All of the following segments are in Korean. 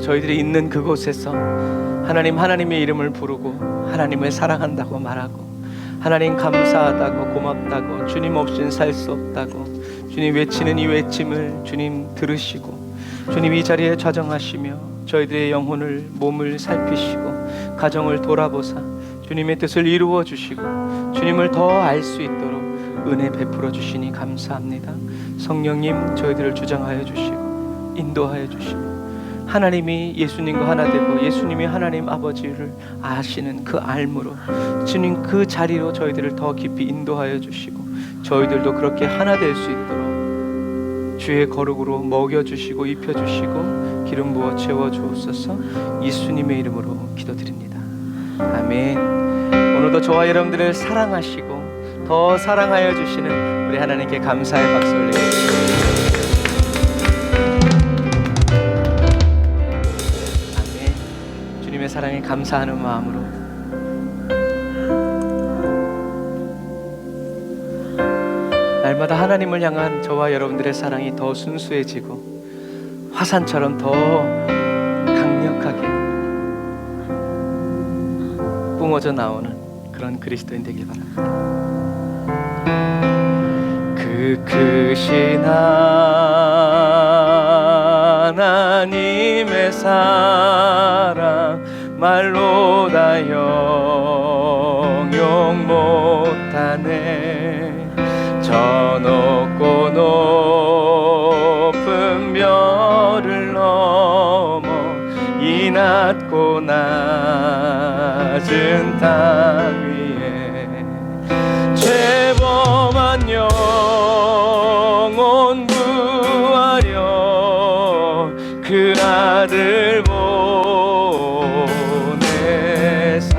저희들이 있는 그곳에서 하나님의 이름을 부르고 하나님을 사랑한다고 말하고, 하나님 감사하다고, 고맙다고, 주님 없이는 살 수 없다고 주님 외치는 이 외침을 주님 들으시고, 주님 이 자리에 좌정하시며 저희들의 영혼을, 몸을 살피시고 가정을 돌아보사 주님의 뜻을 이루어 주시고 주님을 더 알 수 있도록 은혜 베풀어 주시니 감사합니다. 성령님, 저희들을 주장하여 주시고 인도하여 주시고, 하나님이 예수님과 하나 되고 예수님이 하나님 아버지를 아시는 그 알므로 주님 그 자리로 저희들을 더 깊이 인도하여 주시고, 저희들도 그렇게 하나 될 수 있도록 주의 거룩으로 먹여주시고 입혀주시고 기름 부어 채워주옵소서. 예수님의 이름으로 기도드립니다. 아멘. 오늘도 저와 여러분들을 사랑하시고 더 사랑하여 주시는 우리 하나님께 감사의 박수 올려드립니다. 아멘. 주님의 사랑에 감사하는 마음으로 날마다 하나님을 향한 저와 여러분들의 사랑이 더 순수해지고 화산처럼 더 강력하게 뿜어져 나오는 그런 그리스도인 되길 바랍니다. 그 크신 하나님의 사랑 말로 다 형용 못하네. 저 높고 높은 별을 넘어 이 낮고 낮은 땅 위에 죄범한 영혼 구하려 그 아들 보내사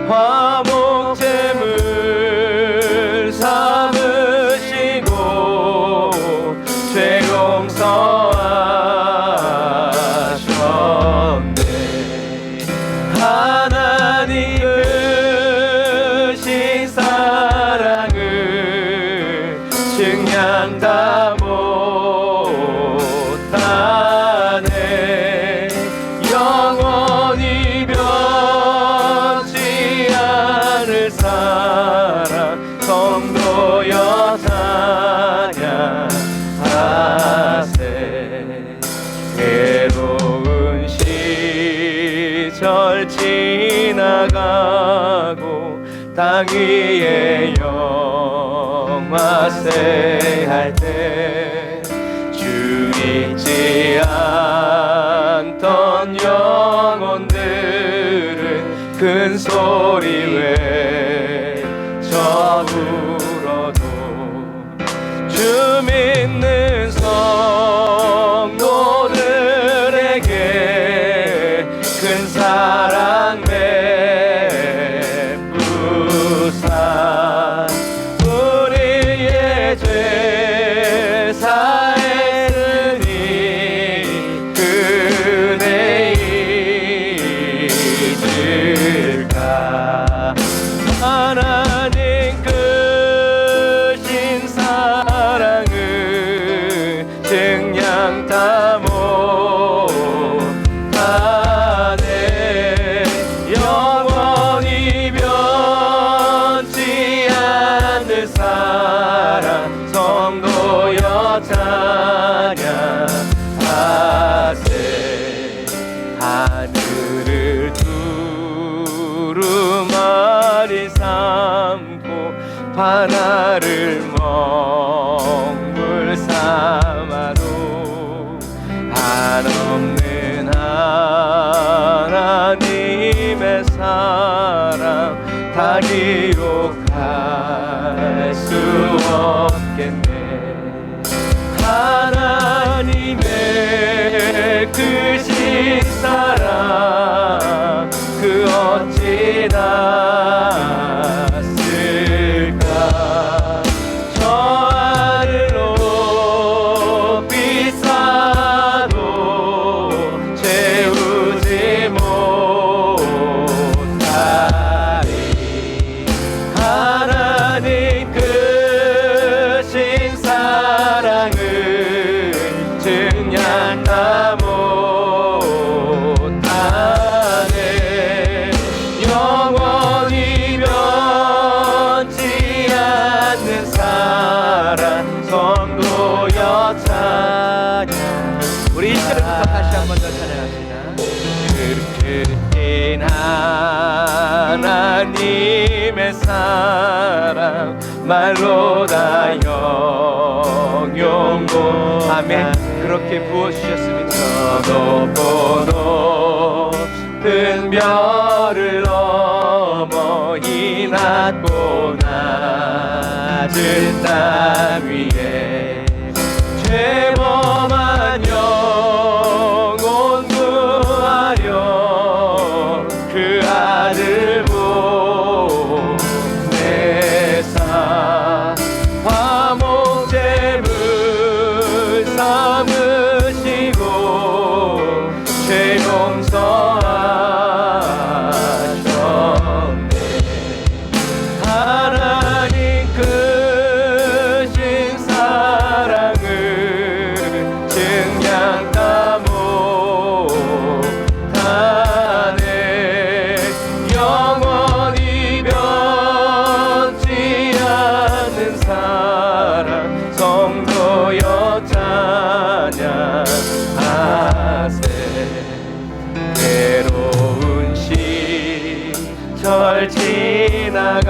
화목제물 삼으시고 죄 용서하셨네. 하나님 크신 사랑을 증량 다 못하네. 영원히 변치 않을 사랑 성도여 찬양하세. 괴로운 시절 지나가고 땅 위에 영화세 할 때 주 잊지 않던 영혼들은 큰 소리 외쳐 울어도 주 믿는 성도들에게 큰 사랑 베푸사 우리의 죄 사했으니 그네 잊을까. 하나님 크신 사랑을 증량 다 못하네. 영원히 변치 않을 사랑 성도여 찬양하세. 하늘을 두루마리 삼고 바다를 먹물 삼아도 한없는 하나님의 사랑 다 기록할 수 없겠네. 하나님의 크신 사랑 그 어찌 닿았을까. 저 하늘로 일어나서 다시 한 번 더 찬양합시다. 크신 하나님의 사랑 말로 다 영용고 아멘. 그렇게 부어주셨습니다. 높고 높은 별을 넘어 이 낮고 낮은 땅 위에 죄범한 영혼 구하려 그 아들 보내사 화목제물 삼으시고 죄 용서하셨네. 하나님 크신 사랑을 증량 다 못하네. 영원히 변치 않는 사랑 성도여 찬양하세. 괴로운 시절 지나가고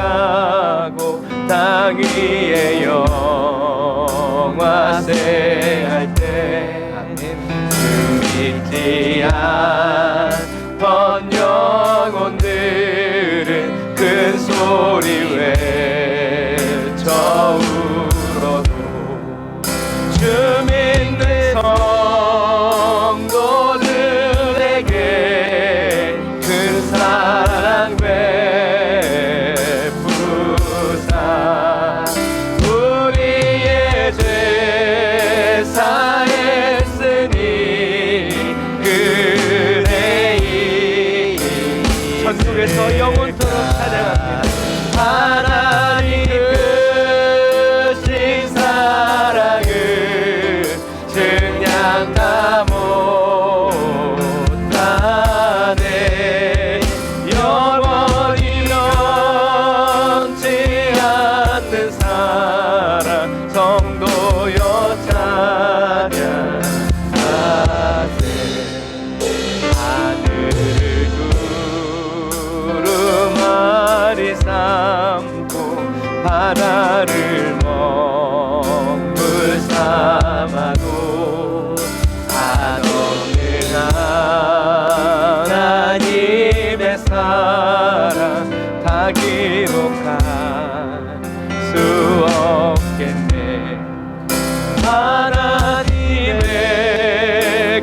땅 위에 영화세 할 때 숨있지 않던 영혼들은 큰 소리 외쳐 울어도 주 믿는 성도들에게 큰 사랑 베푸사 우리의 죄 사했으니 그대의 전국에서 영원토록 찬양합니다. 하나님 크신 사랑을 증량 다 못하네. 영원히 변치 않는 사랑 성도여 찬양하세. 하늘을 구름 삼고 바다를 먹물 삼아도 한없는 하나님의 사랑 다 기록할 수 없겠네. 하나님의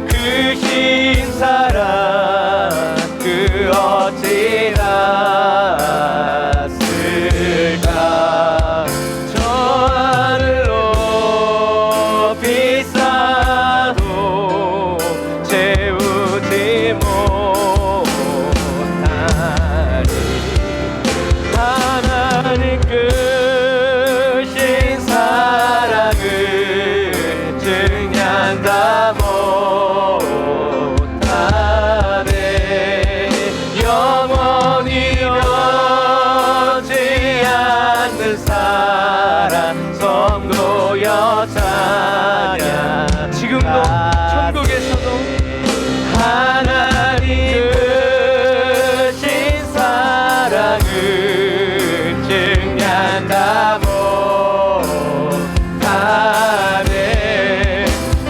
크신 사랑 그 어찌 닿았을까. 저 하늘로 비싸도 채우지 못하리. 하나님 크신 사랑을 증량 다 못하네. 영원히 변치 않는 사랑 성도여 찬양. 지금도 천국에서도 하나님 크신 사랑을 증량 다 못하네.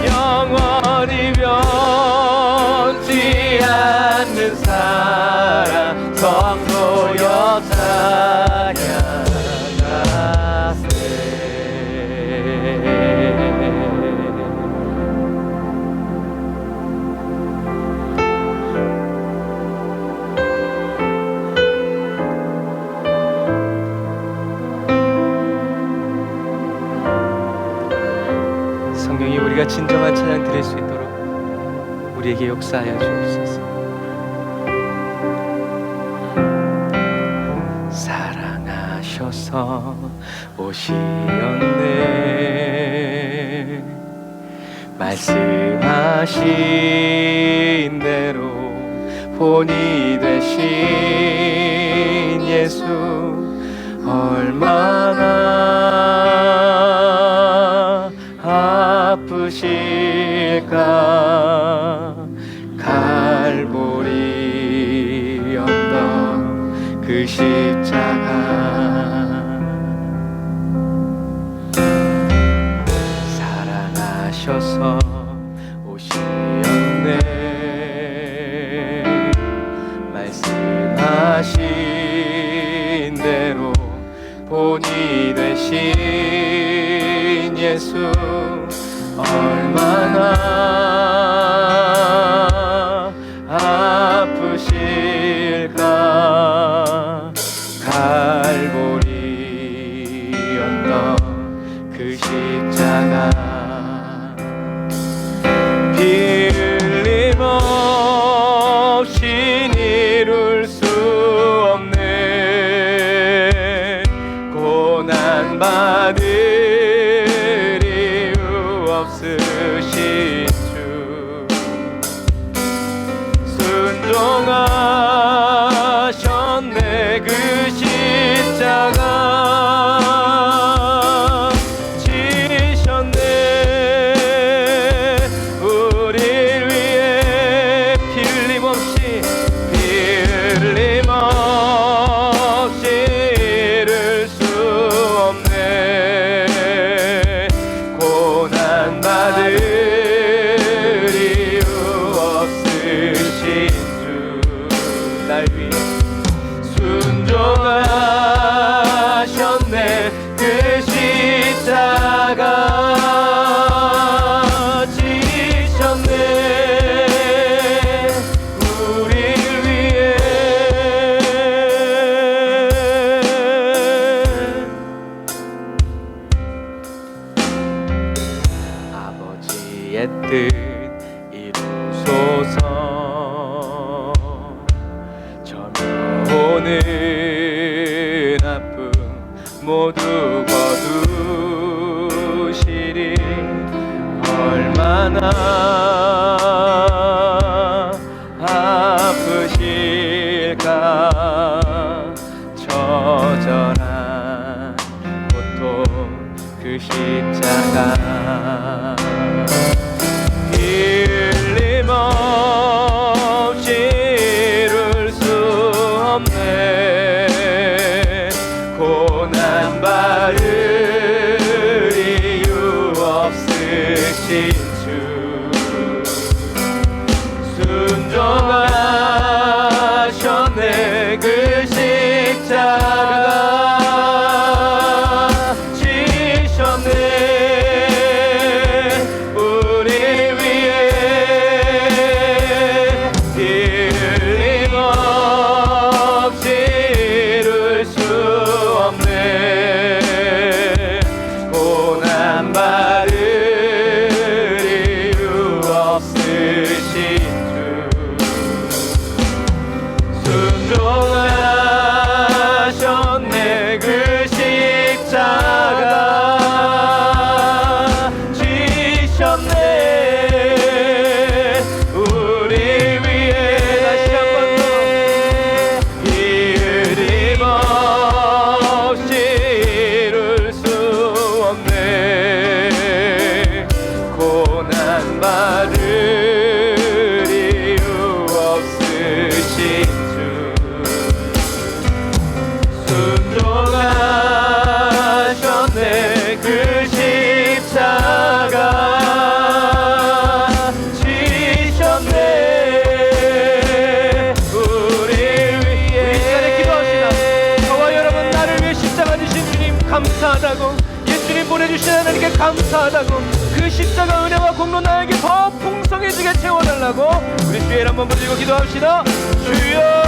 영원히 변치 않는 사랑 성도여 성령이 우리가 진정한 찬양 드릴 수 있도록 우리에게 역사하여 주옵소서. 사랑하셔서 오시었네. 말씀하신 대로 본이 되신 예수 얼마나 아프실까. 위해 순종하셨네. 그 십자가 지셨네. 우리를 위해 아버지의 뜻 이루소서. 오는 아픔 모두 거두시리. 얼마나 아프실까. 처절한 고통 그 십자가 흘림없이 이룰 수 없네. 고난받을 이유 없으신 주 순종하셨네. 그 십자가 지셨네. 우리 위해 틀림없이 이룰 수 없네. 고난받을 이유 없으신 주 순종하셨네. 그 십자가 지셨네. 우리 위해 다시 한 번 더 이름없이 이룰 수 없네. 고난받을 이유 없으신 주 순종하셨네. 그 십자가 지셨네. 우리 위해 우리 시간에 기도합시다. 저와 여러분 나를 위해 십자가 지신 주님 감사하다고. 예수님 보내주신 하나님께 감사하다고. 그 십자가 은혜와 공로 나에게 더 풍성해지게 채워달라고 우리 주의 한번 부르고 기도합시다. 주여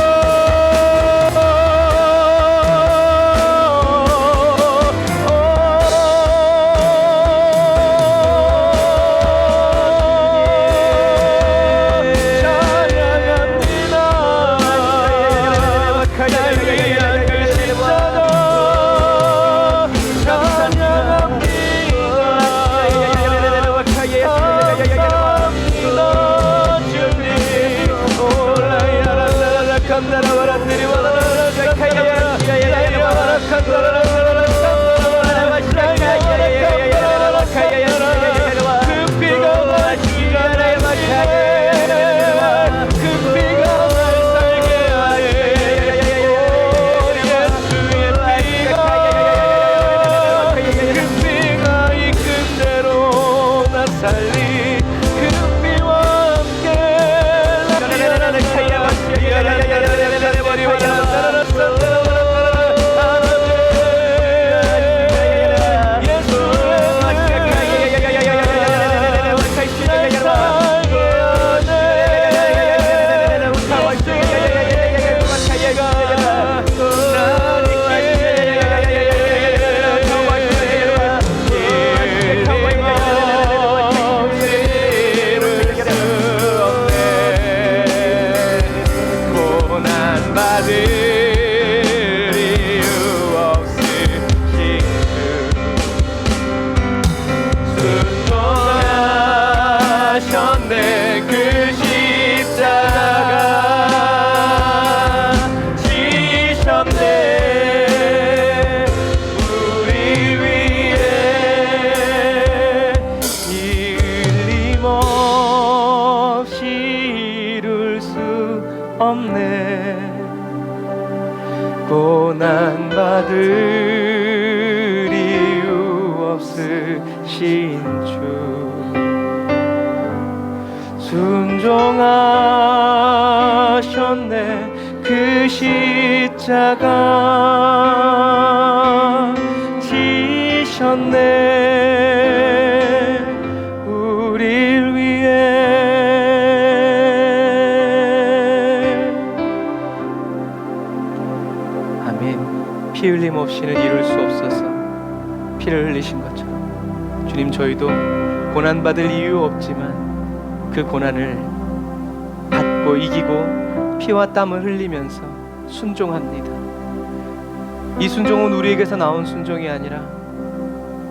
고난받을 이유 없으신 주 순종하셨네 그 십자가 지셨네 우릴 위해. 아멘. 피 흘림 없이는 이룰 수 없어서 피를 흘리신 것처럼 주님, 저희도 고난받을 이유 없지만 그 고난을 받고 이기고 피와 땀을 흘리면서 순종합니다. 이 순종은 우리에게서 나온 순종이 아니라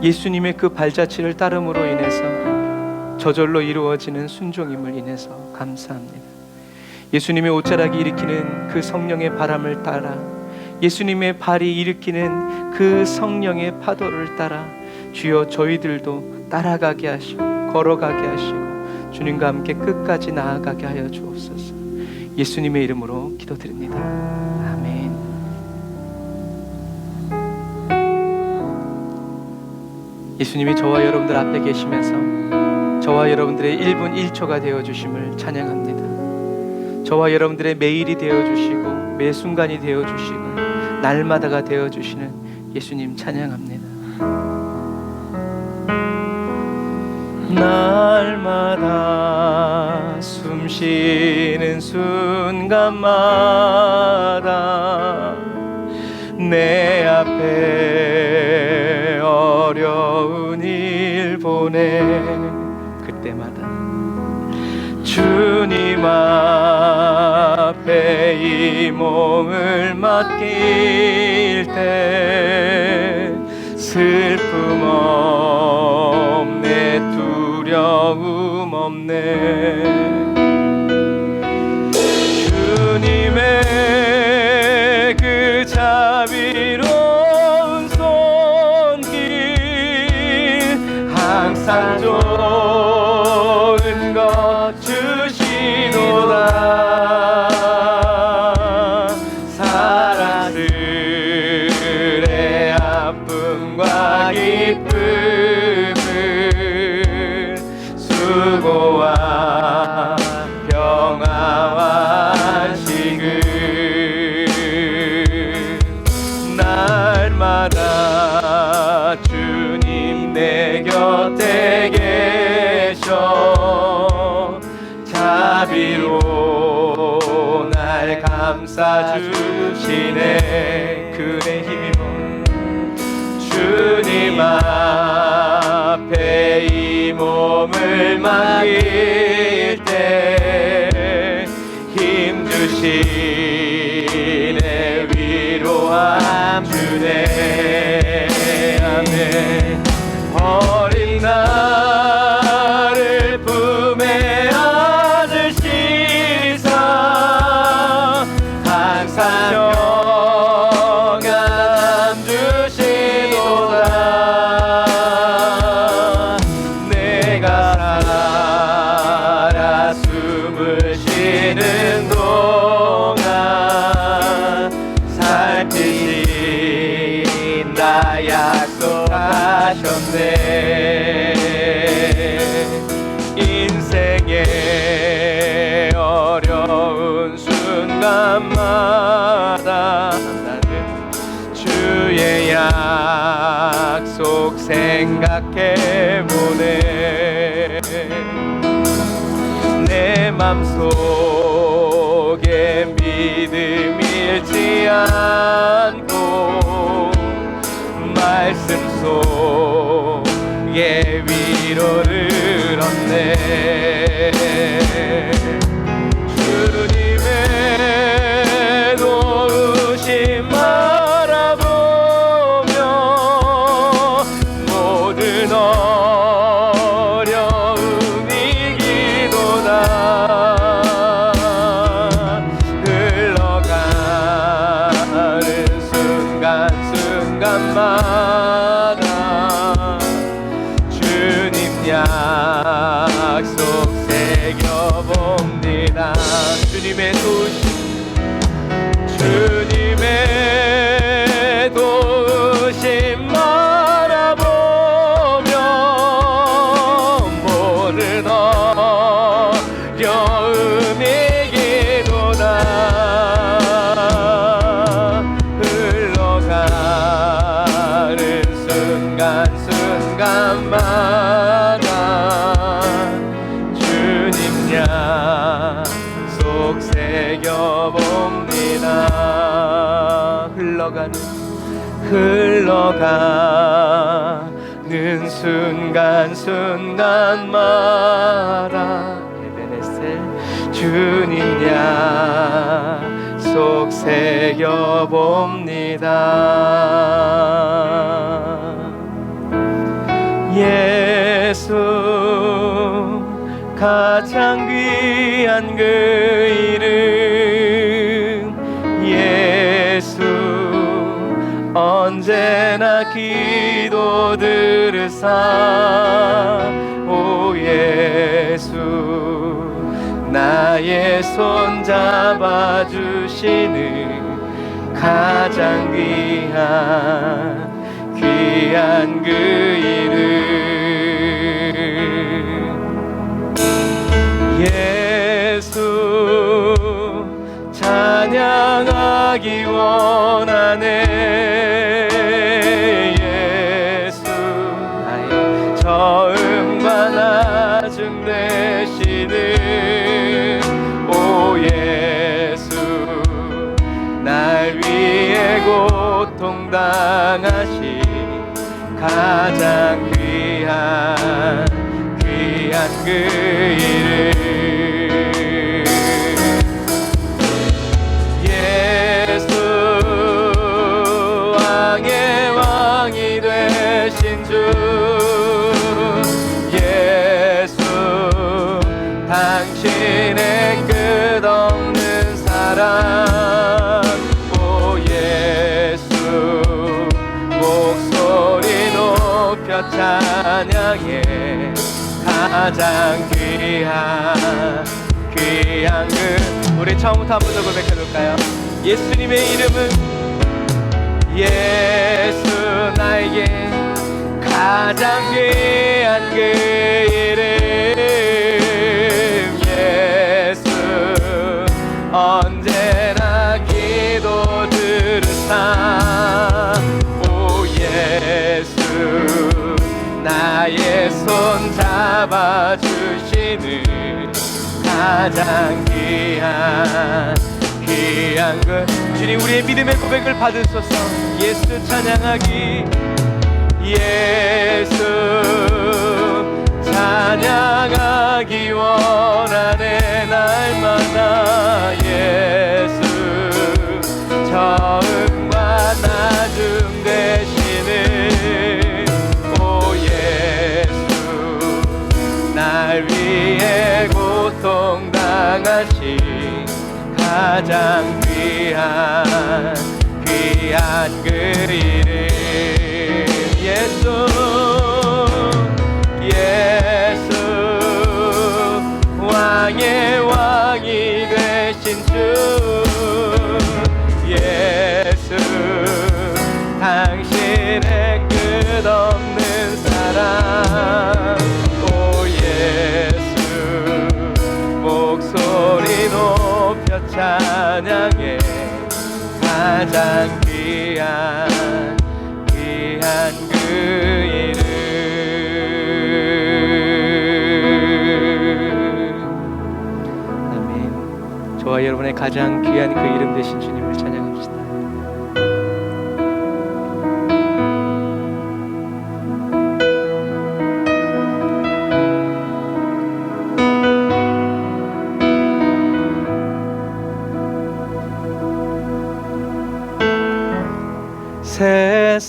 예수님의 그 발자취를 따름으로 인해서 저절로 이루어지는 순종임을 인해서 감사합니다. 예수님의 옷자락이 일으키는 그 성령의 바람을 따라, 예수님의 발이 일으키는 그 성령의 파도를 따라 주여 저희들도 따라가게 하시고 걸어가게 하시고 주님과 함께 끝까지 나아가게 하여 주옵소서. 예수님의 이름으로 기도드립니다. 아멘. 예수님이 저와 여러분들 앞에 계시면서 저와 여러분들의 1분 1초가 되어주심을 찬양합니다. 저와 여러분들의 매일이 되어주시고 매 순간이 되어주시고 날마다가 되어주시는 예수님 찬양합니다. 날마다 숨쉬는 순간마다 내 앞에 어려운 일 보내 그때마다 주님 앞에 이 몸을 맡길 때 슬픔 없네 두려움 없네. 주님의 그 자비로운 손길 항상 좋은 것 주시노라. 사람들의 아픔과 기쁨을 수고와 평화와 안식을 날마다 주님 내 곁에 계셔 자비로 날 감싸주시네. 그의 힘입어 주님 앞에 이 몸을 맡길 때 힘주시네 위로함 주네. 아멘. 어린 나를 품에 안으시사 항상 평안 주시노라. 내가 살아 숨을 쉬는 동안 살피신다 약속하셨네. 인생의 어려운 순간마다 나는 주의 약속 생각해보네. 내 맘속에 믿음 잃지 않고 말씀 속에 위로를 얻네. 주님의 도우심 바라보며 모든 어려움 이기도다. 흘러가는 순간순간마다 주님 약속 새겨봅니다. 주님의 도우심 주님의 도우심 바라보며 모든 어려움 이기도다. 속 새겨봅니다. 흘러가는 순간순간마다 에베네셀 주님 약속 새겨봅니다. 예수 가장 귀한 그 이름 예수 언제나 기도 들으사 오 예수 나의 손 잡아주시는 가장 귀한 그 이름 예수 찬양하기 원하네 예수 나의 처음과 나중 되시는 오 예수 날 위해 고통당하신 가장 귀한 그 이름 예수 왕의 왕이 되신 주 예수 당신의 끝없는 사랑 오 예수 목소리 높여 찬양해 가장 귀한 그 우리 처음부터 한 번 더 고백해볼까요? 예수님의 이름은 예수 나에게 가장 귀한 그 이름 예수 언제나 기도 들으사 오 예수 나의 손 잡아주시는 가장 귀한 것 주님 우리의 믿음의 고백을 받으소서 예수 찬양하기 예수 찬양하기 원하네 날마다 예수 처음과 나중 되시는 날 위해 고통당하신 가장 귀한 그 이름 예수 왕의 왕이 되신 주 예수 당신의 끝없는 사랑 목소리 높여 찬양해 가장 귀한 그 이름 아멘. 저와 여러분의 가장 귀한 그 이름 되신 주님을 찬양합시다.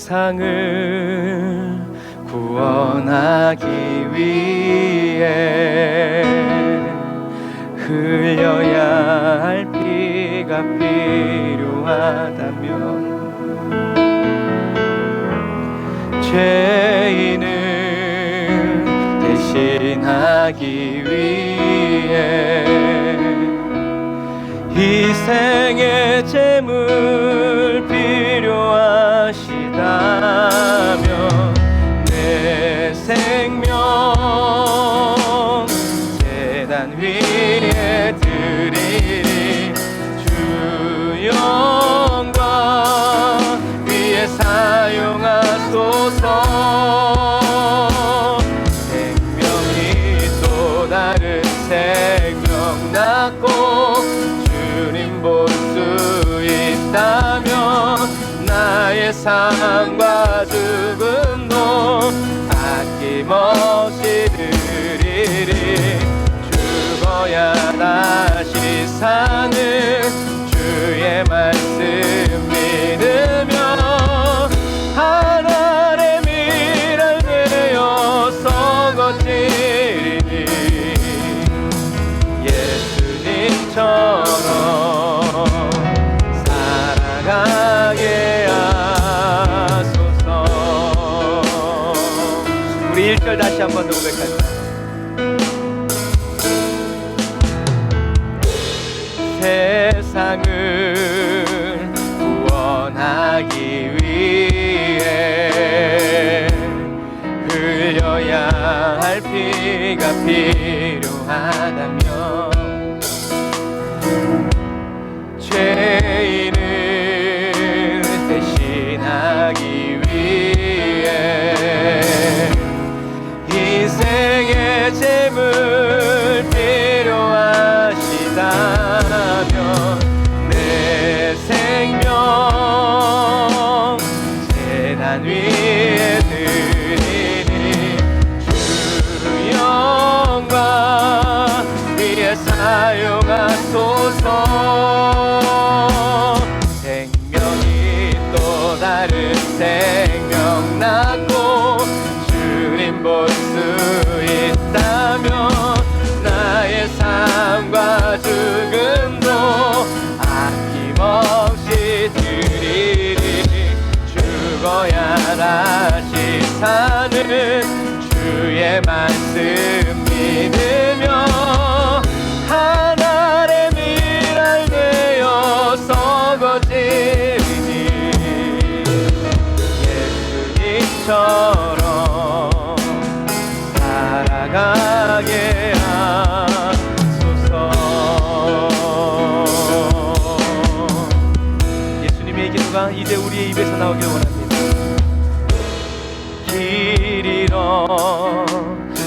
세상을 구원하기 위해 흘려야 할 피가 필요하다면 죄인을 대신하기 위해 희생의 제물 필요하시다면 내 생명 제단 위에 드리리 주 영광 위에 사용하소서 생명이 또 다른 생명 낳고 나의 삶과 죽음도 아낌없이 드리리. 죽어야 다시 사는 주의 말씀 믿으며 하나님의 미랄 되어서 걷지리니 예수님처럼 살아가게 하소서. 우리 1절 다시 한 번 더 고백할까요? 세상을 구원하기 위해 흘려야 할 피가 필요하다면 죄인을 대신하기 위해 인생의 재물 필요하시다면 내 생명 제단 위에 드리니 주 영광 위에 사용하소서. 생명이 또 다른 생명 낳고 주님 볼 수 있다면 나의 삶과 죽음도 아낌없이 드리리. 죽어야 다시 사는 주의 말씀 믿으며 하나님의 미랄 되어서 걷지리니 예수님처럼 살아가게 하소서. 예수님의 기도가 이제 우리의 입에서 나오길 원합니다. 길 잃어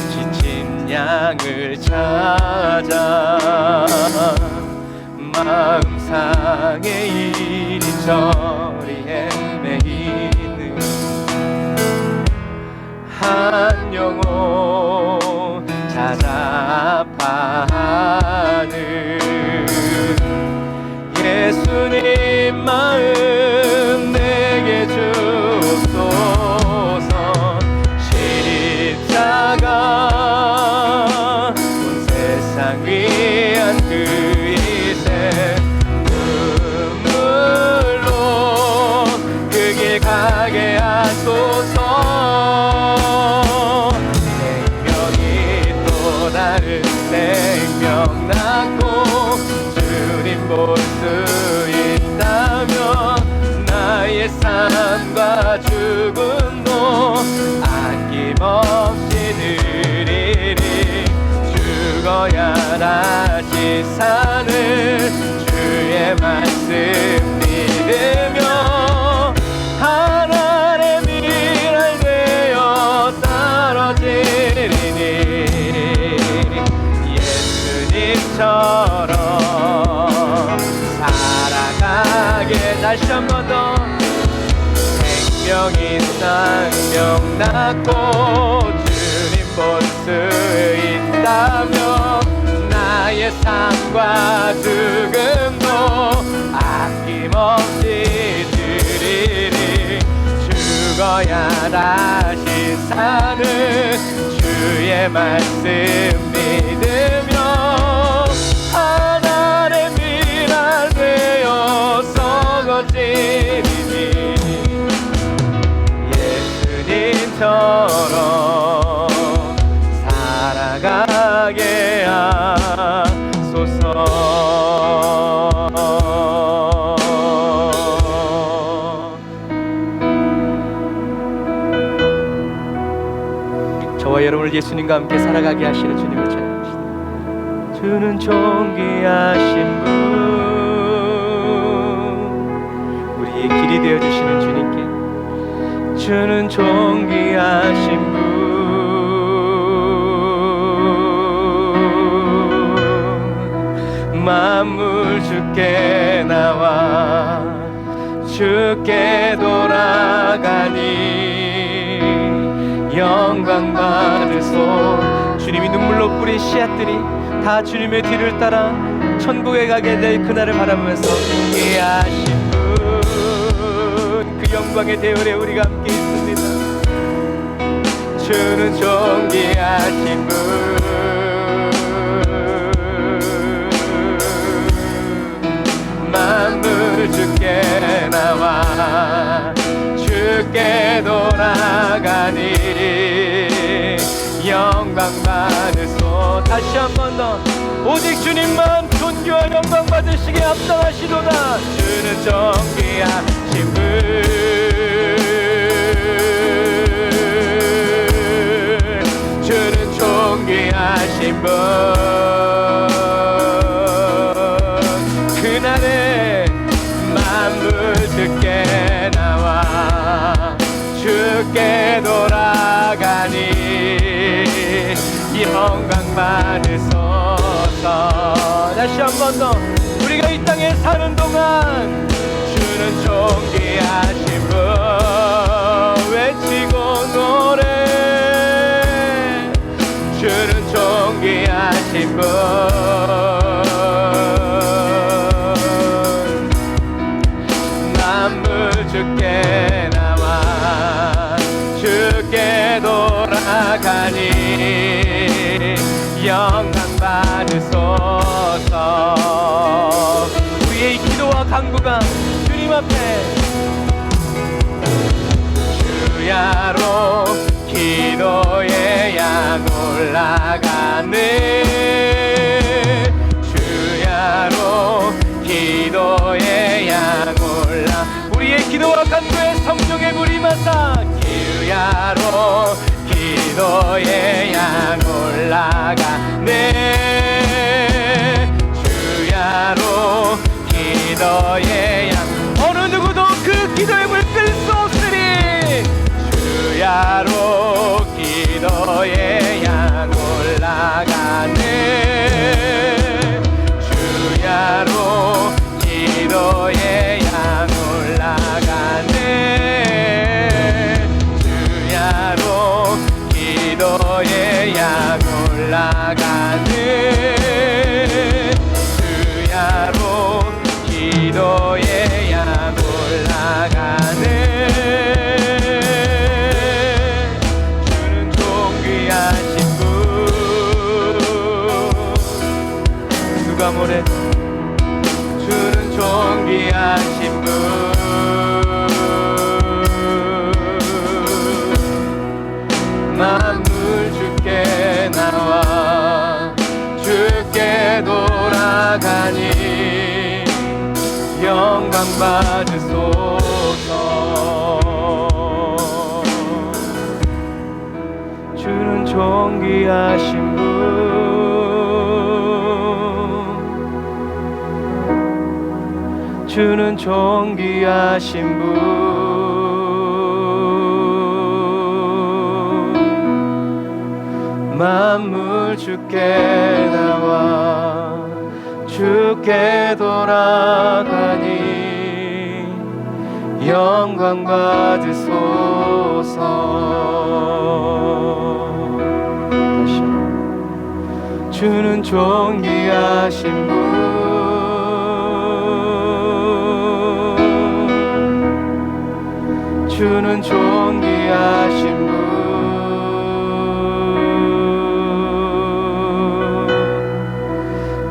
지친 양을 찾아 마음 상해 이리저리 헤매이는 한 영혼 찾아 아파하는 예수님 마음 내게 주옵소서. 십자가 온 세상 위한 그 희생 눈물로 그 길 가게 하소서. 생명이 또 다른 생명 낳고 주님 볼 수 있다면 나의 삶과 죽음도 아낌없이 드리리. 죽어야 다시 사는 주의 말씀 믿으며 하나님의 미랄 되어 떨어지리니 예수님처럼 살아가게. 다시 한 번 더 생명이 쌍명 낳고 주님 볼 수 있다면 나의 삶과 죽음도 아낌없이 드리리. 죽어야 다시 사는 주의 말씀 믿으며 하나님의 미랄 되어서 걷지리니 예수님처럼 살아가게 하소서. 저와 여러분을 예수님과 함께 살아가게 하시는 주님을 찬양합시다. 주는 존귀하신 분, 우리의 길이 되어주시는 주님께 주는 존귀하신 분, 만물 주께 나와 주께 돌아가니 영광 받으소. 주님이 눈물로 뿌린 씨앗들이 다 주님의 뒤를 따라 천국에 가게 될 그날을 바라보면서 함께하신 분, 그 영광의 대열에 우리가 함께 있습니다. 주는 존귀하신 분, 만물 주께 나와 주께 돌아가니 영광 받으소. 다시 한 번 더 오직 주님만 존귀와 영광 받으시기에 합당하시도다. 주는 존귀하신 분, 주는 존귀하신 분, 그날에 만물 주께 나와 주께 돌아가니 영광 받으소서. 다시 한 번 더 우리가 이 땅에 사는 동안 주는 존귀하신 분 외치고 노래. 주는 존귀하신 분, 만물 주께 나와 주께 돌아가니 영광 받으소서. 우리의 기도와 간구가 주님 앞에 주야로 기도의 양 올라가네. 주야로 기도의 양 올라. 우리의 기도와 간구에 성령의 물이 마사 주야로 기도의 양 올라가네. 주야로 기도의 양. 어느 누구도 그 기도의 물 끌 수 없으리. 주야로 기도의 양 올라가네. 주야로 기도의 양 올라가네. 주야로 기도의 양 올라가네. 주야로 기도의 양 올라가네. 주는 존귀하신 분, 누가 뭐래. 주는 존귀하신 분, 만물 주께 나와 주께 돌아가니 영광 받으소서. 주는 존귀하신 분, 주는 존귀하신 분, 만물 주께 나와 주께 돌아가니 영광 받으소서. 다시 주는 존귀하신 분, 주는 존귀하신 분,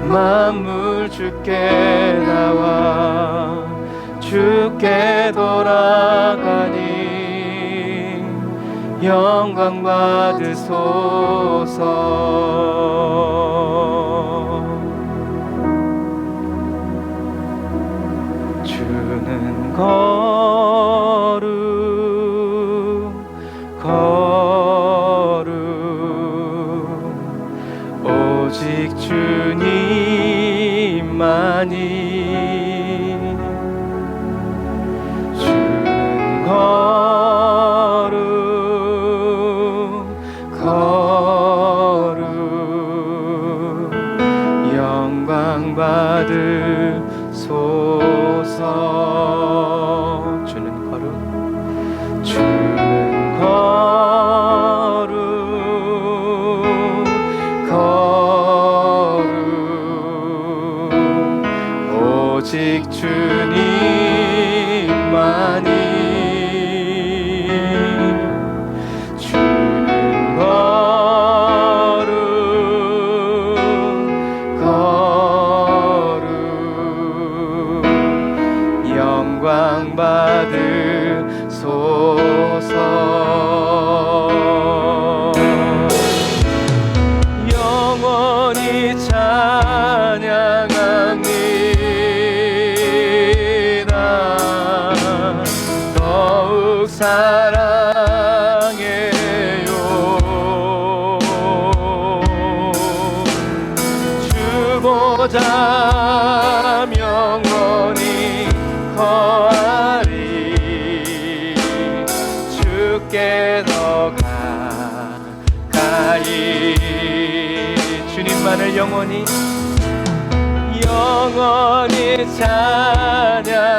만물 주께 나와 주께 돌아가니 영광 받으소서. 주는 거룩 거룩 오직 주님만이. 주는 거룩 거룩 영광 받으소서. 오직 주님만이 주는 거룩 거룩 영광 받으소서. 영원히 찬양합니다. 더욱 사랑해요. 주보다 영원히 거하리. 주께 더 가까이. 주님만을 영원히 찬양합니다.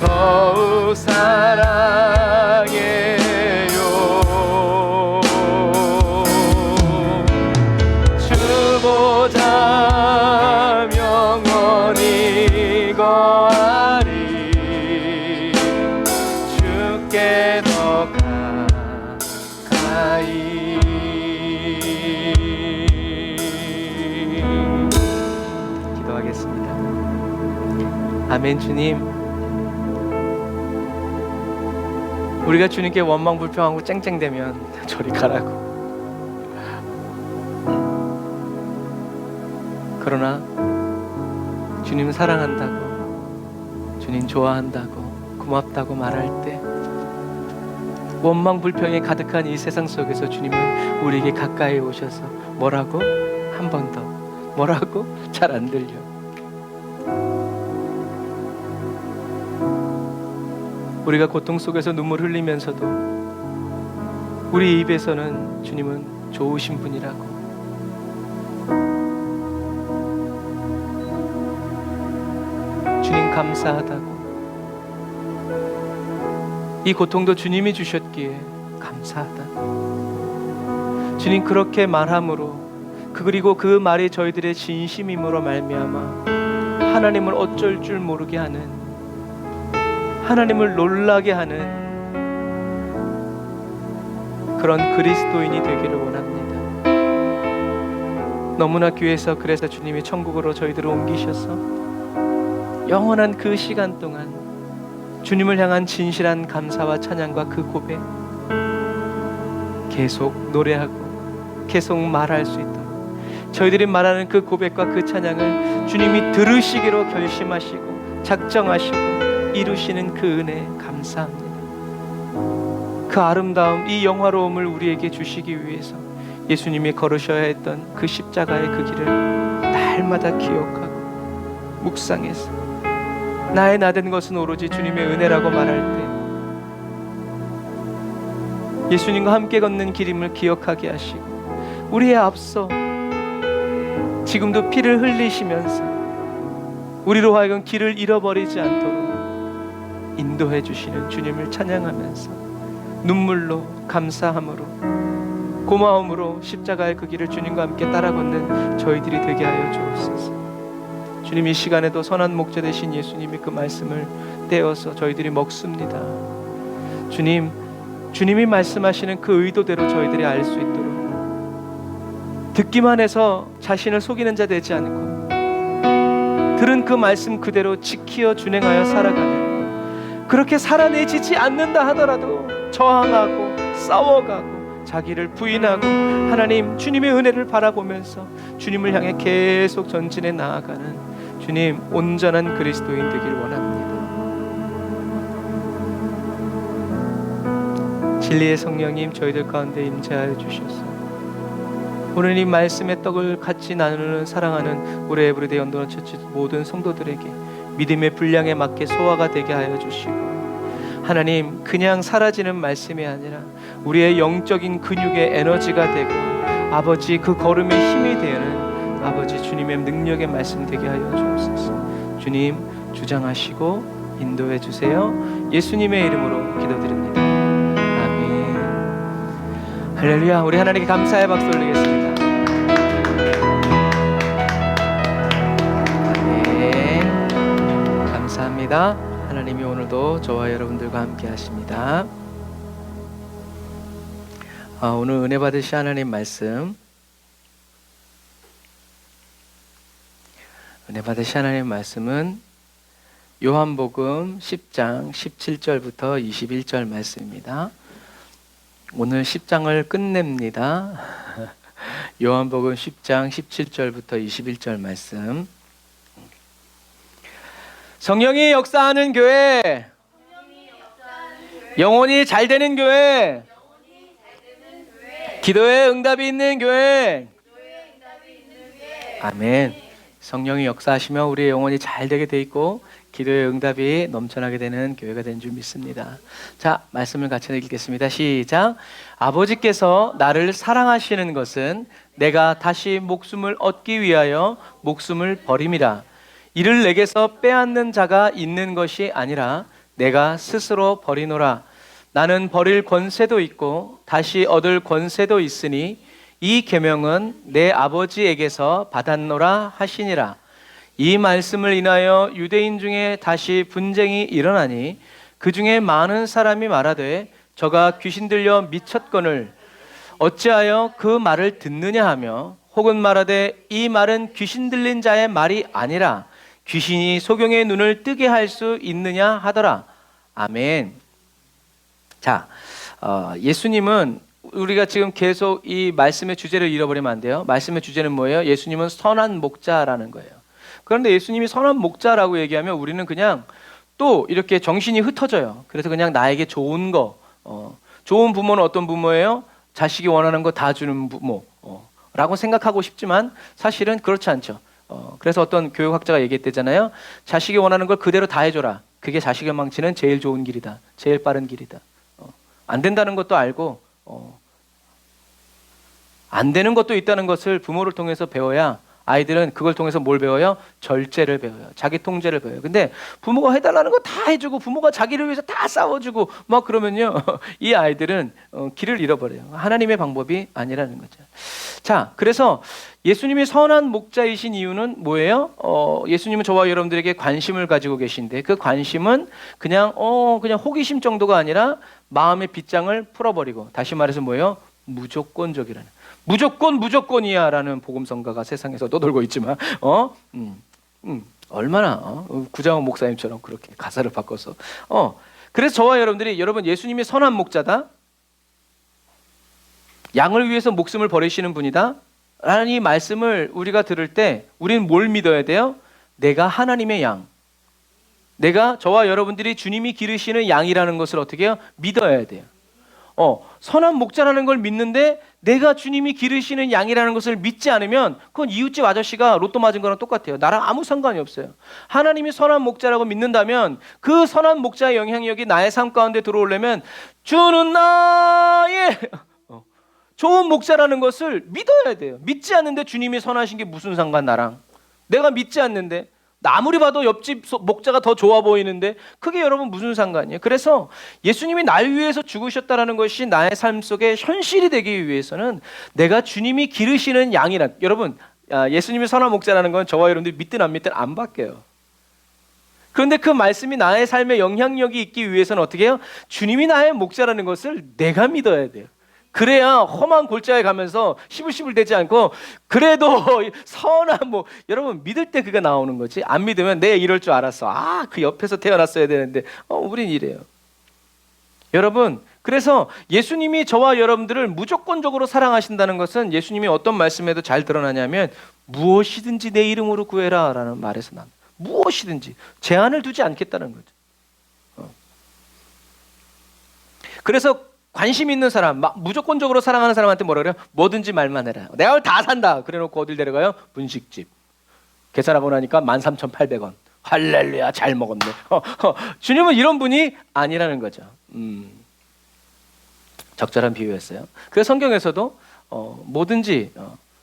더욱 사랑해요. 주보다 영원히 거하리. 주께 더 가까이. 기도하겠습니다. 아멘. 주님, 우리가 주님께 원망불평하고 쨍쨍대면 저리 가라고. 그러나 주님 사랑한다고, 주님 좋아한다고, 고맙다고 말할 때 원망불평이 가득한 이 세상 속에서 주님은 우리에게 가까이 오셔서 뭐라고? 한 번 더. 뭐라고? 잘 안 들려. 우리가 고통 속에서 눈물 흘리면서도 우리 입에서는 주님은 좋으신 분이라고, 주님 감사하다고, 이 고통도 주님이 주셨기에 감사하다, 주님 그렇게 말함으로, 그리고 그 말이 저희들의 진심임으로 말미암아 하나님을 어쩔 줄 모르게 하는, 하나님을 놀라게 하는 그런 그리스도인이 되기를 원합니다. 너무나 귀해서 그래서 주님이 천국으로 저희들을 옮기셔서 영원한 그 시간 동안 주님을 향한 진실한 감사와 찬양과 그 고백 계속 노래하고 계속 말할 수 있도록, 저희들이 말하는 그 고백과 그 찬양을 주님이 들으시기로 결심하시고 작정하시고 이루시는 그 은혜 감사합니다. 그 아름다움, 이 영화로움을 우리에게 주시기 위해서 예수님이 걸으셔야 했던 그 십자가의 그 길을 날마다 기억하고 묵상해서 나의 나된 것은 오로지 주님의 은혜라고 말할 때 예수님과 함께 걷는 길임을 기억하게 하시고, 우리의 앞서 지금도 피를 흘리시면서 우리로 하여금 길을 잃어버리지 않도록 인도해 주시는 주님을 찬양하면서 눈물로, 감사함으로, 고마움으로 십자가의 그 길을 주님과 함께 따라 걷는 저희들이 되게 하여 주옵소서. 주님, 이 시간에도 선한 목자 되신 예수님이 그 말씀을 떼어서 저희들이 먹습니다. 주님, 주님이 말씀하시는 그 의도대로 저희들이 알 수 있도록 듣기만 해서 자신을 속이는 자 되지 않고 들은 그 말씀 그대로 지키어 준행하여 살아가는, 그렇게 살아내지지 않는다 하더라도 저항하고 싸워가고 자기를 부인하고 하나님 주님의 은혜를 바라보면서 주님을 향해 계속 전진해 나아가는 주님 온전한 그리스도인 되길 원합니다. 진리의 성령님 저희들 가운데 임재하여 주셔서 오늘 이 말씀의 떡을 같이 나누는 사랑하는 우리 에브리데이 언더너 처치 모든 성도들에게 믿음의 분량에 맞게 소화가 되게 하여 주시고, 하나님 그냥 사라지는 말씀이 아니라 우리의 영적인 근육의 에너지가 되고 아버지 그 걸음의 힘이 되는 아버지 주님의 능력의 말씀 되게 하여 주옵소서. 주님 주장하시고 인도해 주세요. 예수님의 이름으로 기도드립니다. 아멘. 할렐루야. 우리 하나님께 감사의 박수 올리겠습니다. 기도합니다. 하나님이 오늘도 저와 여러분들과 함께 하십니다. 오늘 은혜 받으실 하나님 말씀, 은혜 받으실 하나님 말씀은 요한복음 10장 17절부터 21절 말씀입니다. 오늘 10장을 끝냅니다. 요한복음 10장 17절부터 21절 말씀. 성령이 역사하는 교회, 영혼이 잘 되는 교회, 기도에 응답이 있는 교회. 아멘. 성령이 역사하시며 우리의 영혼이 잘 되게 돼 있고 기도의 응답이 넘쳐나게 되는 교회가 된 줄 믿습니다. 자, 말씀을 같이 읽겠습니다. 시작. 아버지께서 나를 사랑하시는 것은 내가 다시 목숨을 얻기 위하여 목숨을 버림이라. 이를 내게서 빼앗는 자가 있는 것이 아니라 내가 스스로 버리노라. 나는 버릴 권세도 있고 다시 얻을 권세도 있으니 이 계명은 내 아버지에게서 받았노라 하시니라. 이 말씀을 인하여 유대인 중에 다시 분쟁이 일어나니 그 중에 많은 사람이 말하되 저가 귀신 들려 미쳤거늘 어찌하여 그 말을 듣느냐 하며 혹은 말하되 이 말은 귀신 들린 자의 말이 아니라 귀신이 소경의 눈을 뜨게 할 수 있느냐 하더라. 아멘. 자, 예수님은 우리가 지금 계속 이 말씀의 주제를 잃어버리면 안 돼요. 말씀의 주제는 뭐예요? 예수님은 선한 목자라는 거예요. 그런데 예수님이 선한 목자라고 얘기하면 우리는 그냥 또 이렇게 정신이 흩어져요. 그래서 그냥 나에게 좋은 거, 좋은 부모는 어떤 부모예요? 자식이 원하는 거 다 주는 부모, 라고 생각하고 싶지만 사실은 그렇지 않죠. 그래서 어떤 교육학자가 얘기했대잖아요. 자식이 원하는 걸 그대로 다 해줘라. 그게 자식을 망치는 제일 좋은 길이다. 제일 빠른 길이다. 안 된다는 것도 알고 안 되는 것도 있다는 것을 부모를 통해서 배워야 아이들은 그걸 통해서 뭘 배워요? 절제를 배워요. 자기 통제를 배워요. 근데 부모가 해달라는 거 다 해주고 부모가 자기를 위해서 다 싸워주고 막 그러면요 이 아이들은 길을 잃어버려요. 하나님의 방법이 아니라는 거죠. 자, 그래서 예수님이 선한 목자이신 이유는 뭐예요? 예수님은 저와 여러분들에게 관심을 가지고 계신데 그 관심은 그냥 호기심 정도가 아니라 마음의 빗장을 풀어버리고, 다시 말해서 뭐예요? 무조건적이라는, 무조건이야 라는 복음성가가 세상에서도 돌고 있지만 얼마나 구자원 목사님처럼 그렇게 가사를 바꿔서 그래서 저와 여러분들이 여러분 예수님이 선한 목자다, 양을 위해서 목숨을 버리시는 분이다 라는 이 말씀을 우리가 들을 때 우리는 뭘 믿어야 돼요? 내가 하나님의 양, 내가 저와 여러분들이 주님이 기르시는 양이라는 것을 어떻게 해요? 믿어야 돼요. 선한 목자라는 걸 믿는데 내가 주님이 기르시는 양이라는 것을 믿지 않으면 그건 이웃집 아저씨가 로또 맞은 거랑 똑같아요. 나랑 아무 상관이 없어요. 하나님이 선한 목자라고 믿는다면 그 선한 목자의 영향력이 나의 삶 가운데 들어오려면 주는 나의 좋은 목자라는 것을 믿어야 돼요. 믿지 않는데 주님이 선하신 게 무슨 상관 나랑. 내가 믿지 않는데 나 아무리 봐도 옆집 목자가 더 좋아 보이는데 그게 여러분 무슨 상관이에요? 그래서 예수님이 날 위해서 죽으셨다는 것이 나의 삶 속에 현실이 되기 위해서는 내가 주님이 기르시는 양이라, 여러분 예수님이 선한 목자라는 건 저와 여러분들이 믿든 안 믿든 안 바뀌어요. 그런데 그 말씀이 나의 삶에 영향력이 있기 위해서는 어떻게 해요? 주님이 나의 목자라는 것을 내가 믿어야 돼요. 그래야 험한 골짜기에 가면서 시불시불 되지 않고 그래도 선한 여러분 믿을 때 그가 나오는 거지. 안 믿으면 내 이럴 줄 알았어. 그 옆에서 태어났어야 되는데 우린 이래요. 여러분, 그래서 예수님이 저와 여러분들을 무조건적으로 사랑하신다는 것은 예수님이 어떤 말씀에도 잘 드러나냐면 무엇이든지 내 이름으로 구해라 라는 말에서 난 무엇이든지 제한을 두지 않겠다는 거죠. 그래서 관심 있는 사람, 무조건적으로 사랑하는 사람한테 뭐라 그래요? 뭐든지 말만 해라. 내가 오늘 다 산다. 그래놓고 어딜 데려가요? 분식집. 계산하고 나니까 13,800원. 할렐루야, 잘 먹었네. 주님은 이런 분이 아니라는 거죠. 적절한 비유였어요. 그래서 성경에서도 뭐든지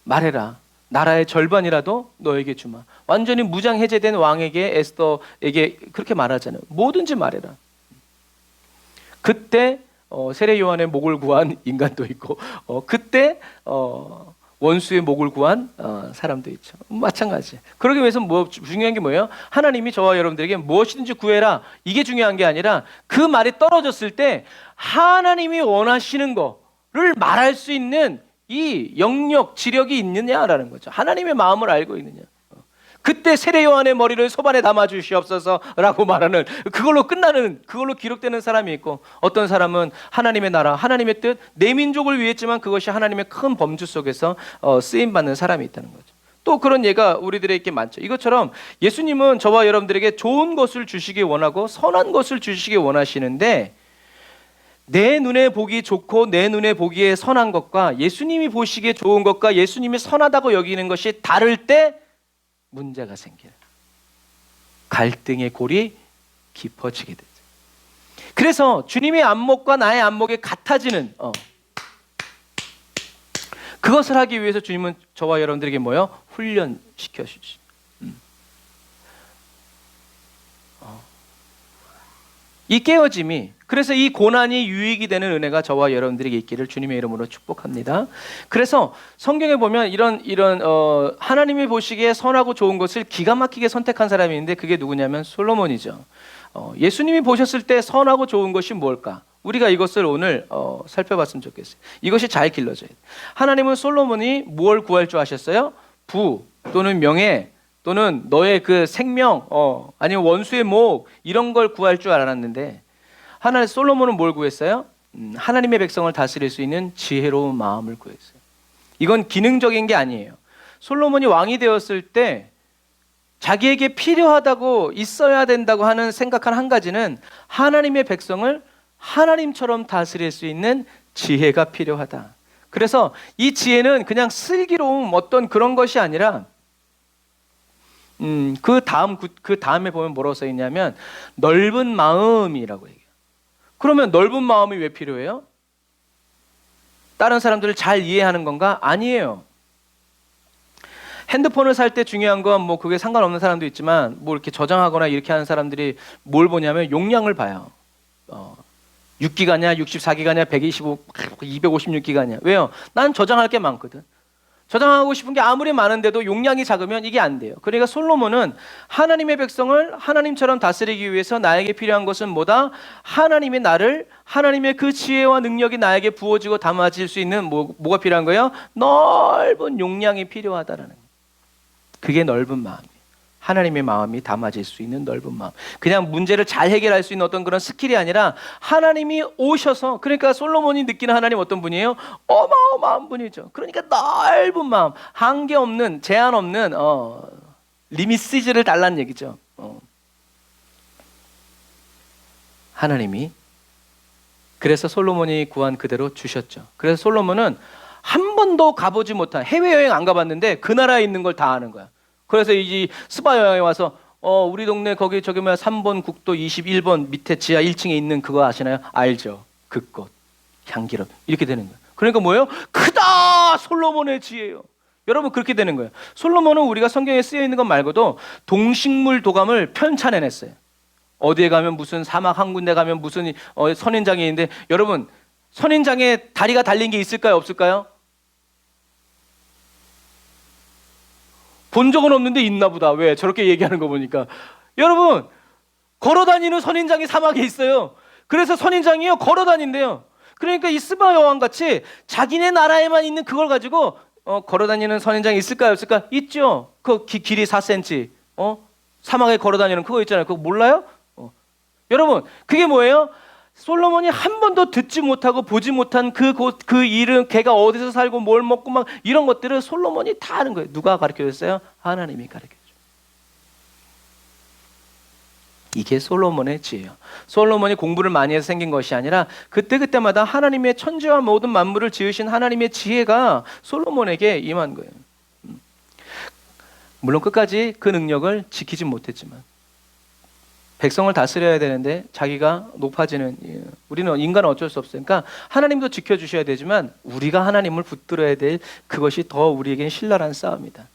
말해라. 나라의 절반이라도 너에게 주마. 완전히 무장 해제된 왕에게, 에스더에게 그렇게 말하잖아요. 뭐든지 말해라. 그때 세례 요한의 목을 구한 인간도 있고 그때 원수의 목을 구한 사람도 있죠. 마찬가지. 그러기 위해서 중요한 게 뭐예요? 하나님이 저와 여러분들에게 무엇이든지 구해라. 이게 중요한 게 아니라 그 말이 떨어졌을 때 하나님이 원하시는 거를 말할 수 있는 이 영역, 지력이 있느냐라는 거죠. 하나님의 마음을 알고 있느냐. 그때 세례 요한의 머리를 소반에 담아 주시옵소서라고 말하는, 그걸로 끝나는, 그걸로 기록되는 사람이 있고, 어떤 사람은 하나님의 나라, 하나님의 뜻, 내 민족을 위했지만 그것이 하나님의 큰 범주 속에서 쓰임 받는 사람이 있다는 거죠. 또 그런 예가 우리들에게 많죠. 이것처럼 예수님은 저와 여러분들에게 좋은 것을 주시기 원하고 선한 것을 주시기 원하시는데, 내 눈에 보기 좋고 내 눈에 보기에 선한 것과 예수님이 보시기에 좋은 것과 예수님이 선하다고 여기는 것이 다를 때 문제가 생겨요. 갈등의 골이 깊어지게 되죠. 그래서 주님의 안목과 나의 안목이 같아지는 그것을 하기 위해서 주님은 저와 여러분들에게 뭐요? 훈련시켜 주시죠. 이 깨어짐이, 그래서 이 고난이 유익이 되는 은혜가 저와 여러분들에게 있기를 주님의 이름으로 축복합니다. 그래서 성경에 보면 이런 하나님이 보시기에 선하고 좋은 것을 기가 막히게 선택한 사람이 있는데, 그게 누구냐면 솔로몬이죠. 예수님이 보셨을 때 선하고 좋은 것이 뭘까? 우리가 이것을 오늘 살펴봤으면 좋겠어요. 이것이 잘 길러져야 돼요. 하나님은 솔로몬이 무엇을 구할 줄 아셨어요? 부 또는 명예 또는 너의 그 생명, 아니면 원수의 목, 이런 걸 구할 줄 알았는데, 솔로몬은 뭘 구했어요? 하나님의 백성을 다스릴 수 있는 지혜로운 마음을 구했어요. 이건 기능적인 게 아니에요. 솔로몬이 왕이 되었을 때 자기에게 필요하다고, 있어야 된다고 하는 생각한 한 가지는 하나님의 백성을 하나님처럼 다스릴 수 있는 지혜가 필요하다. 그래서 이 지혜는 그냥 슬기로움, 어떤 그런 것이 아니라, 그 다음에 보면 뭐라고 써 있냐면 넓은 마음이라고 얘기해요. 그러면 넓은 마음이 왜 필요해요? 다른 사람들을 잘 이해하는 건가? 아니에요. 핸드폰을 살 때 중요한 건 뭐 그게 상관없는 사람도 있지만, 뭐 이렇게 저장하거나 이렇게 하는 사람들이 뭘 보냐면 용량을 봐요. 6기가냐 64기가냐 125 256기가냐. 왜요? 난 저장할 게 많거든. 저장하고 싶은 게 아무리 많은데도 용량이 작으면 이게 안 돼요. 그러니까 솔로몬은 하나님의 백성을 하나님처럼 다스리기 위해서 나에게 필요한 것은 뭐다? 하나님의 나를, 하나님의 그 지혜와 능력이 나에게 부어지고 담아질 수 있는 뭐가 필요한 거예요? 넓은 용량이 필요하다라는 거예요. 그게 넓은 마음이에요. 하나님의 마음이 담아질 수 있는 넓은 마음. 그냥 문제를 잘 해결할 수 있는 어떤 그런 스킬이 아니라 하나님이 오셔서, 그러니까 솔로몬이 느끼는 하나님 어떤 분이에요? 어마어마한 분이죠. 그러니까 넓은 마음, 한계 없는, 제한 없는 리미시즈를 달라는 얘기죠. 하나님이 그래서 솔로몬이 구한 그대로 주셨죠. 그래서 솔로몬은 한 번도 가보지 못한, 해외여행 안 가봤는데 그 나라에 있는 걸 다 아는 거야. 그래서 이 스바 여행에 와서 우리 동네 거기 저기 3번 국도 21번 밑에 지하 1층에 있는 그거 아시나요? 알죠. 그 꽃, 향기롭, 이렇게 되는 거예요. 그러니까 뭐예요? 크다! 솔로몬의 지혜예요. 여러분, 그렇게 되는 거예요. 솔로몬은 우리가 성경에 쓰여 있는 것 말고도 동식물 도감을 편찬해냈어요. 어디에 가면 무슨 사막 한 군데 가면 무슨 선인장이 있는데, 여러분 선인장에 다리가 달린 게 있을까요? 없을까요? 본 적은 없는데 있나 보다. 왜? 저렇게 얘기하는 거 보니까. 여러분, 걸어다니는 선인장이 사막에 있어요. 그래서 선인장이요, 걸어다닌대요. 그러니까 이 스바 여왕 같이 자기네 나라에만 있는 그걸 가지고 걸어다니는 선인장이 있을까요? 없을까? 있죠. 그 길이 4cm 사막에 걸어다니는 그거 있잖아요. 그거 몰라요? 여러분, 그게 뭐예요? 솔로몬이 한 번도 듣지 못하고 보지 못한 그 이름, 걔가 어디서 살고 뭘 먹고 막 이런 것들을 솔로몬이 다 아는 거예요. 누가 가르쳐줬어요? 하나님이 가르쳐줬어요. 이게 솔로몬의 지혜예요. 솔로몬이 공부를 많이 해서 생긴 것이 아니라 그때그때마다 하나님의 천지와 모든 만물을 지으신 하나님의 지혜가 솔로몬에게 임한 거예요. 물론 끝까지 그 능력을 지키지 못했지만, 백성을 다스려야 되는데 자기가 높아지는, 우리는 인간은 어쩔 수 없으니까 그러니까 하나님도 지켜주셔야 되지만 우리가 하나님을 붙들어야 될 그것이 더 우리에겐 신랄한 싸움이다.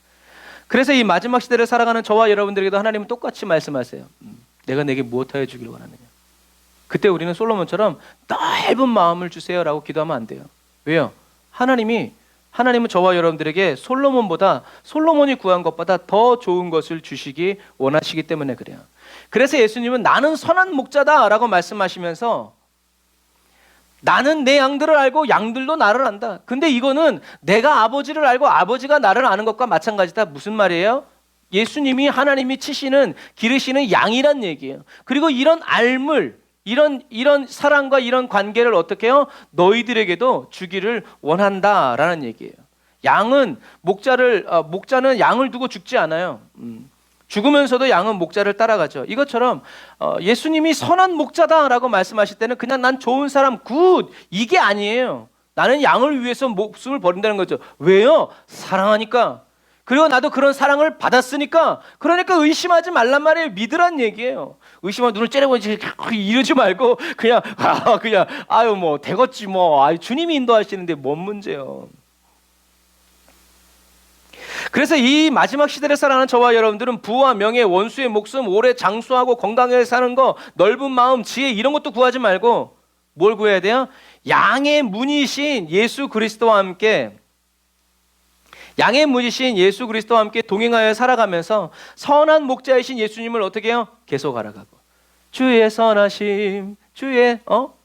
그래서 이 마지막 시대를 살아가는 저와 여러분들에게도 하나님은 똑같이 말씀하세요. 내가 내게 무엇하여 주길 원하느냐. 그때 우리는 솔로몬처럼 넓은 마음을 주세요라고 기도하면 안 돼요. 왜요? 하나님이 하나님은 저와 여러분들에게 솔로몬이 구한 것보다 더 좋은 것을 주시기 원하시기 때문에 그래요. 그래서 예수님은 나는 선한 목자다라고 말씀하시면서 나는 내 양들을 알고 양들도 나를 안다. 근데 이거는 내가 아버지를 알고 아버지가 나를 아는 것과 마찬가지다. 무슨 말이에요? 예수님이 하나님이 치시는 기르시는 양이란 얘기예요. 그리고 이런 알물, 이런 사랑과 이런 관계를 어떻게 해요? 너희들에게도 주기를 원한다라는 얘기예요. 목자는 양을 두고 죽지 않아요. 죽으면서도 양은 목자를 따라가죠. 이것처럼 예수님이 선한 목자다라고 말씀하실 때는 그냥 난 좋은 사람 굿 이게 아니에요. 나는 양을 위해서 목숨을 버린다는 거죠. 왜요? 사랑하니까. 그리고 나도 그런 사랑을 받았으니까. 그러니까 의심하지 말란 말이에요. 믿으란 얘기예요. 의심하면 눈을 째려보고 이러지 말고 그냥 아유 뭐 되겠지 뭐 아유 주님이 인도하시는데 뭔 문제요. 그래서 이 마지막 시대를 살아가는 저와 여러분들은 부와 명예, 원수의 목숨, 오래 장수하고 건강하게 사는 거, 넓은 마음, 지혜 이런 것도 구하지 말고 뭘 구해야 돼요? 양의 문이신 예수 그리스도와 함께 동행하여 살아가면서 선한 목자이신 예수님을 어떻게 해요? 계속 알아가고 주의 선하심, 주의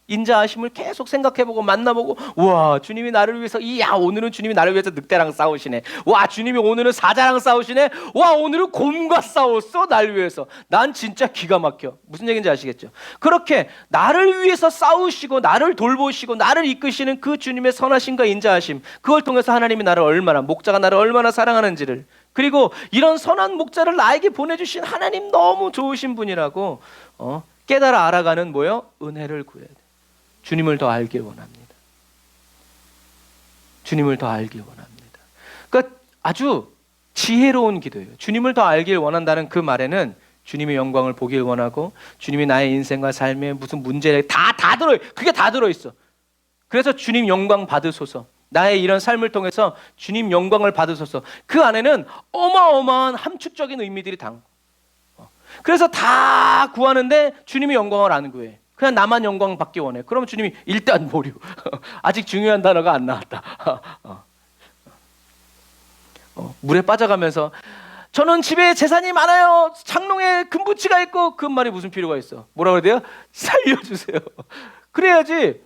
인자하심을 계속 생각해보고 만나보고 와 주님이 나를 위해서 오늘은 주님이 나를 위해서 늑대랑 싸우시네. 와 주님이 오늘은 사자랑 싸우시네. 와 오늘은 곰과 싸웠어 날 위해서. 난 진짜 기가 막혀. 무슨 얘기인지 아시겠죠? 그렇게 나를 위해서 싸우시고 나를 돌보시고 나를 이끄시는 그 주님의 선하심과 인자하심, 그걸 통해서 하나님이 목자가 나를 얼마나 사랑하는지를, 그리고 이런 선한 목자를 나에게 보내주신 하나님 너무 좋으신 분이라고 깨달아 알아가는 은혜를 구해야 돼. 주님을 더 알길 원합니다. 주님을 더 알길 원합니다. 그러니까 아주 지혜로운 기도예요. 주님을 더 알길 원한다는 그 말에는 주님의 영광을 보길 원하고 주님이 나의 인생과 삶에 무슨 문제를 다 들어요. 그게 다 들어있어. 그래서 주님 영광 받으소서. 나의 이런 삶을 통해서 주님 영광을 받으소서. 그 안에는 어마어마한 함축적인 의미들이 담고, 그래서 다 구하는데 주님이 영광을 안 구해. 그냥 나만 영광 받기 원해. 그러면 주님이 일단 보류. 아직 중요한 단어가 안 나왔다. 물에 빠져가면서 저는 집에 재산이 많아요. 창롱에 금붙이가 있고. 그 말이 무슨 필요가 있어? 뭐라 그래야 돼요? 살려주세요. 그래야지.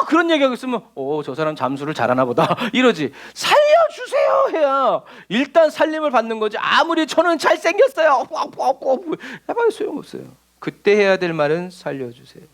그런 얘기하고 있으면 저 사람 잠수를 잘하나 보다 이러지. 살려주세요 해야 일단 살림을 받는 거지. 아무리 저는 잘생겼어요 해봐야 소용없어요. 그때 해야 될 말은 살려주세요.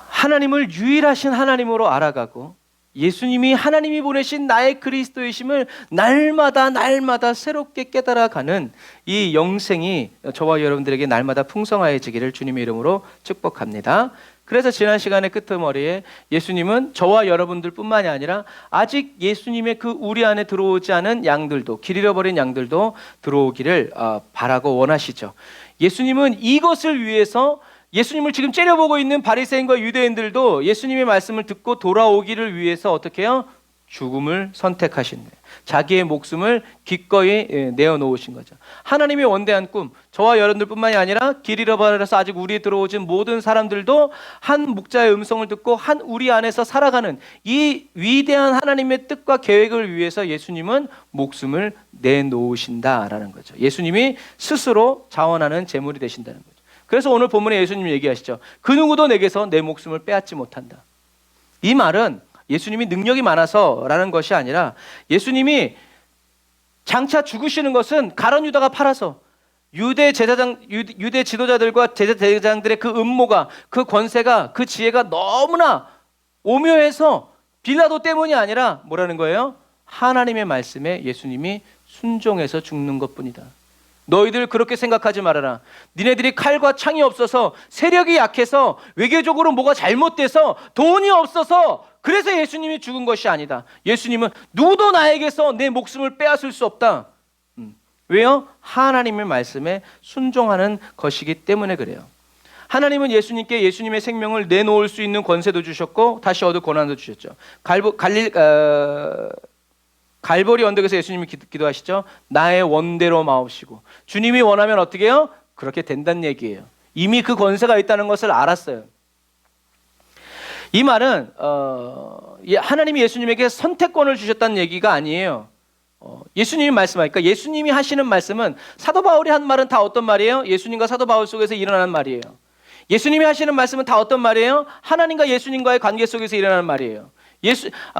하나님을 유일하신 하나님으로 알아가고 예수님이 하나님이 보내신 나의 그리스도이심을 날마다 새롭게 깨달아가는 이 영생이 저와 여러분들에게 날마다 풍성하여지기를 주님의 이름으로 축복합니다. 그래서 지난 시간의 끄트머리에 예수님은 저와 여러분들 뿐만이 아니라 아직 예수님의 그 우리 안에 들어오지 않은 양들도, 길 잃어버린 양들도 들어오기를 바라고 원하시죠. 예수님은 이것을 위해서 예수님을 지금 째려보고 있는 바리새인과 유대인들도 예수님의 말씀을 듣고 돌아오기를 위해서 어떻게 해요? 죽음을 선택하신 거예요. 자기의 목숨을 기꺼이 내어놓으신 거죠. 하나님의 원대한 꿈, 저와 여러분들뿐만이 아니라 길 잃어버려서 아직 우리에 들어오진 모든 사람들도 한 목자의 음성을 듣고 한 우리 안에서 살아가는 이 위대한 하나님의 뜻과 계획을 위해서 예수님은 목숨을 내놓으신다라는 거죠. 예수님이 스스로 자원하는 제물이 되신다는 거죠. 그래서 오늘 본문에 예수님이 얘기하시죠. 그 누구도 내게서 내 목숨을 빼앗지 못한다. 이 말은 예수님이 능력이 많아서라는 것이 아니라 예수님이 장차 죽으시는 것은 가룟 유다가 팔아서 유대 지도자들과 제사장들의 그 음모가, 그 권세가, 그 지혜가 너무나 오묘해서 빌라도 때문이 아니라 뭐라는 거예요? 하나님의 말씀에 예수님이 순종해서 죽는 것뿐이다. 너희들 그렇게 생각하지 말아라. 니네들이 칼과 창이 없어서, 세력이 약해서, 외교적으로 뭐가 잘못돼서, 돈이 없어서 그래서 예수님이 죽은 것이 아니다. 예수님은 누구도 나에게서 내 목숨을 빼앗을 수 없다. 왜요? 하나님의 말씀에 순종하는 것이기 때문에 그래요. 하나님은 예수님께 예수님의 생명을 내놓을 수 있는 권세도 주셨고 다시 얻을 권한도 주셨죠. 갈보리 언덕에서 예수님이 기도하시죠. 나의 원대로 마옵시고. 주님이 원하면 어떻게 해요? 그렇게 된다는 얘기예요. 이미 그 권세가 있다는 것을 알았어요. 이 말은 하나님이 예수님에게 선택권을 주셨다는 얘기가 아니에요. 예수님이 말씀하니까 예수님이 하시는 말씀은 사도 바울이 한 말은 다 어떤 말이에요? 예수님과 사도 바울 속에서 일어나는 말이에요. 예수님이 하시는 말씀은 다 어떤 말이에요? 하나님과 예수님과의 관계 속에서 일어나는 말이에요.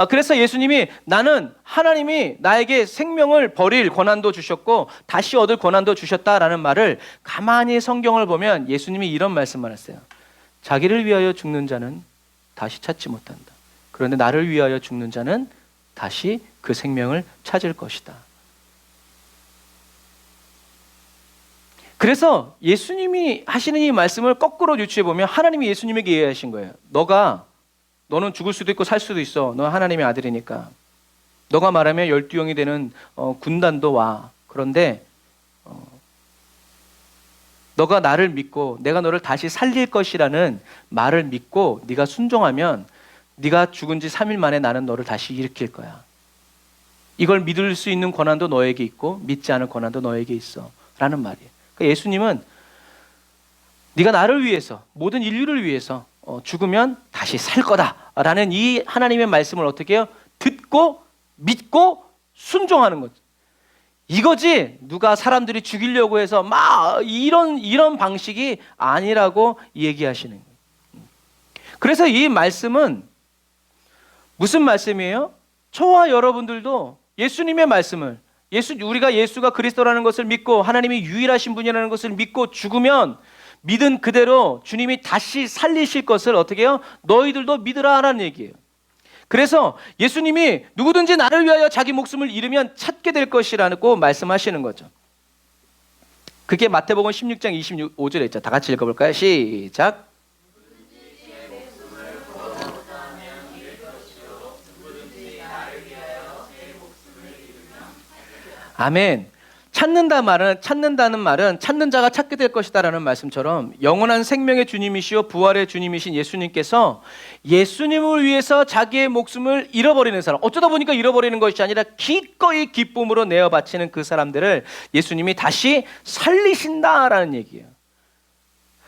그래서 예수님이 나는 하나님이 나에게 생명을 버릴 권한도 주셨고 다시 얻을 권한도 주셨다라는 말을 가만히 성경을 보면 예수님이 이런 말씀을 했어요. 자기를 위하여 죽는 자는 다시 찾지 못한다. 그런데 나를 위하여 죽는 자는 다시 그 생명을 찾을 것이다. 그래서 예수님이 하시는 이 말씀을 거꾸로 유추해 보면 하나님이 예수님에게 이해하신 거예요. 너는 죽을 수도 있고 살 수도 있어. 너 하나님의 아들이니까. 너가 말하면 12영이 되는 군단도 와. 그런데 너가 나를 믿고 내가 너를 다시 살릴 것이라는 말을 믿고 네가 순종하면 네가 죽은 지 3일 만에 나는 너를 다시 일으킬 거야. 이걸 믿을 수 있는 권한도 너에게 있고 믿지 않을 권한도 너에게 있어. 라는 말이에요. 그러니까 예수님은 네가 나를 위해서 모든 인류를 위해서 죽으면 다시 살 거다라는 이 하나님의 말씀을 어떻게 해요? 듣고 믿고 순종하는 거죠. 이거지 누가 사람들이 죽이려고 해서 막 이런 방식이 아니라고 얘기하시는 거예요. 그래서 이 말씀은 무슨 말씀이에요? 저와 여러분들도 예수님의 말씀을 우리가 예수가 그리스도라는 것을 믿고 하나님이 유일하신 분이라는 것을 믿고 죽으면 믿은 그대로 주님이 다시 살리실 것을 어떻게 해요? 너희들도 믿으라 하라는 얘기예요. 그래서 예수님이 누구든지 나를 위하여 자기 목숨을 잃으면 찾게 될 것이라고 말씀하시는 거죠. 그게 마태복음 16장 25절에 있죠. 다 같이 읽어볼까요? 시작. 아멘. 찾는다는 말은 찾는 자가 찾게 될 것이다라는 말씀처럼 영원한 생명의 주님이시오 부활의 주님이신 예수님께서 예수님을 위해서 자기의 목숨을 잃어버리는 사람, 어쩌다 보니까 잃어버리는 것이 아니라 기꺼이 기쁨으로 내어 바치는 그 사람들을 예수님이 다시 살리신다라는 얘기예요.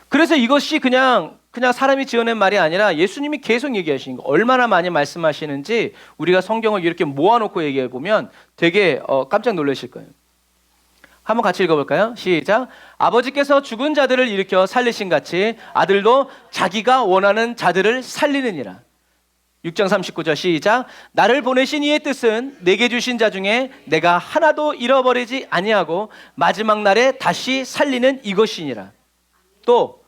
그래서 이것이 그냥 사람이 지어낸 말이 아니라 예수님이 계속 얘기하시는 거, 얼마나 많이 말씀하시는지 우리가 성경을 이렇게 모아놓고 얘기해 보면 되게 깜짝 놀라실 거예요. 한번 같이 읽어볼까요? 시작. 아버지께서 죽은 자들을 일으켜 살리신 같이 아들도 자기가 원하는 자들을 살리느니라. 6장 39절 시작. 나를 보내신 이의 뜻은 내게 주신 자 중에 내가 하나도 잃어버리지 아니하고 마지막 날에 다시 살리는 이것이니라. 또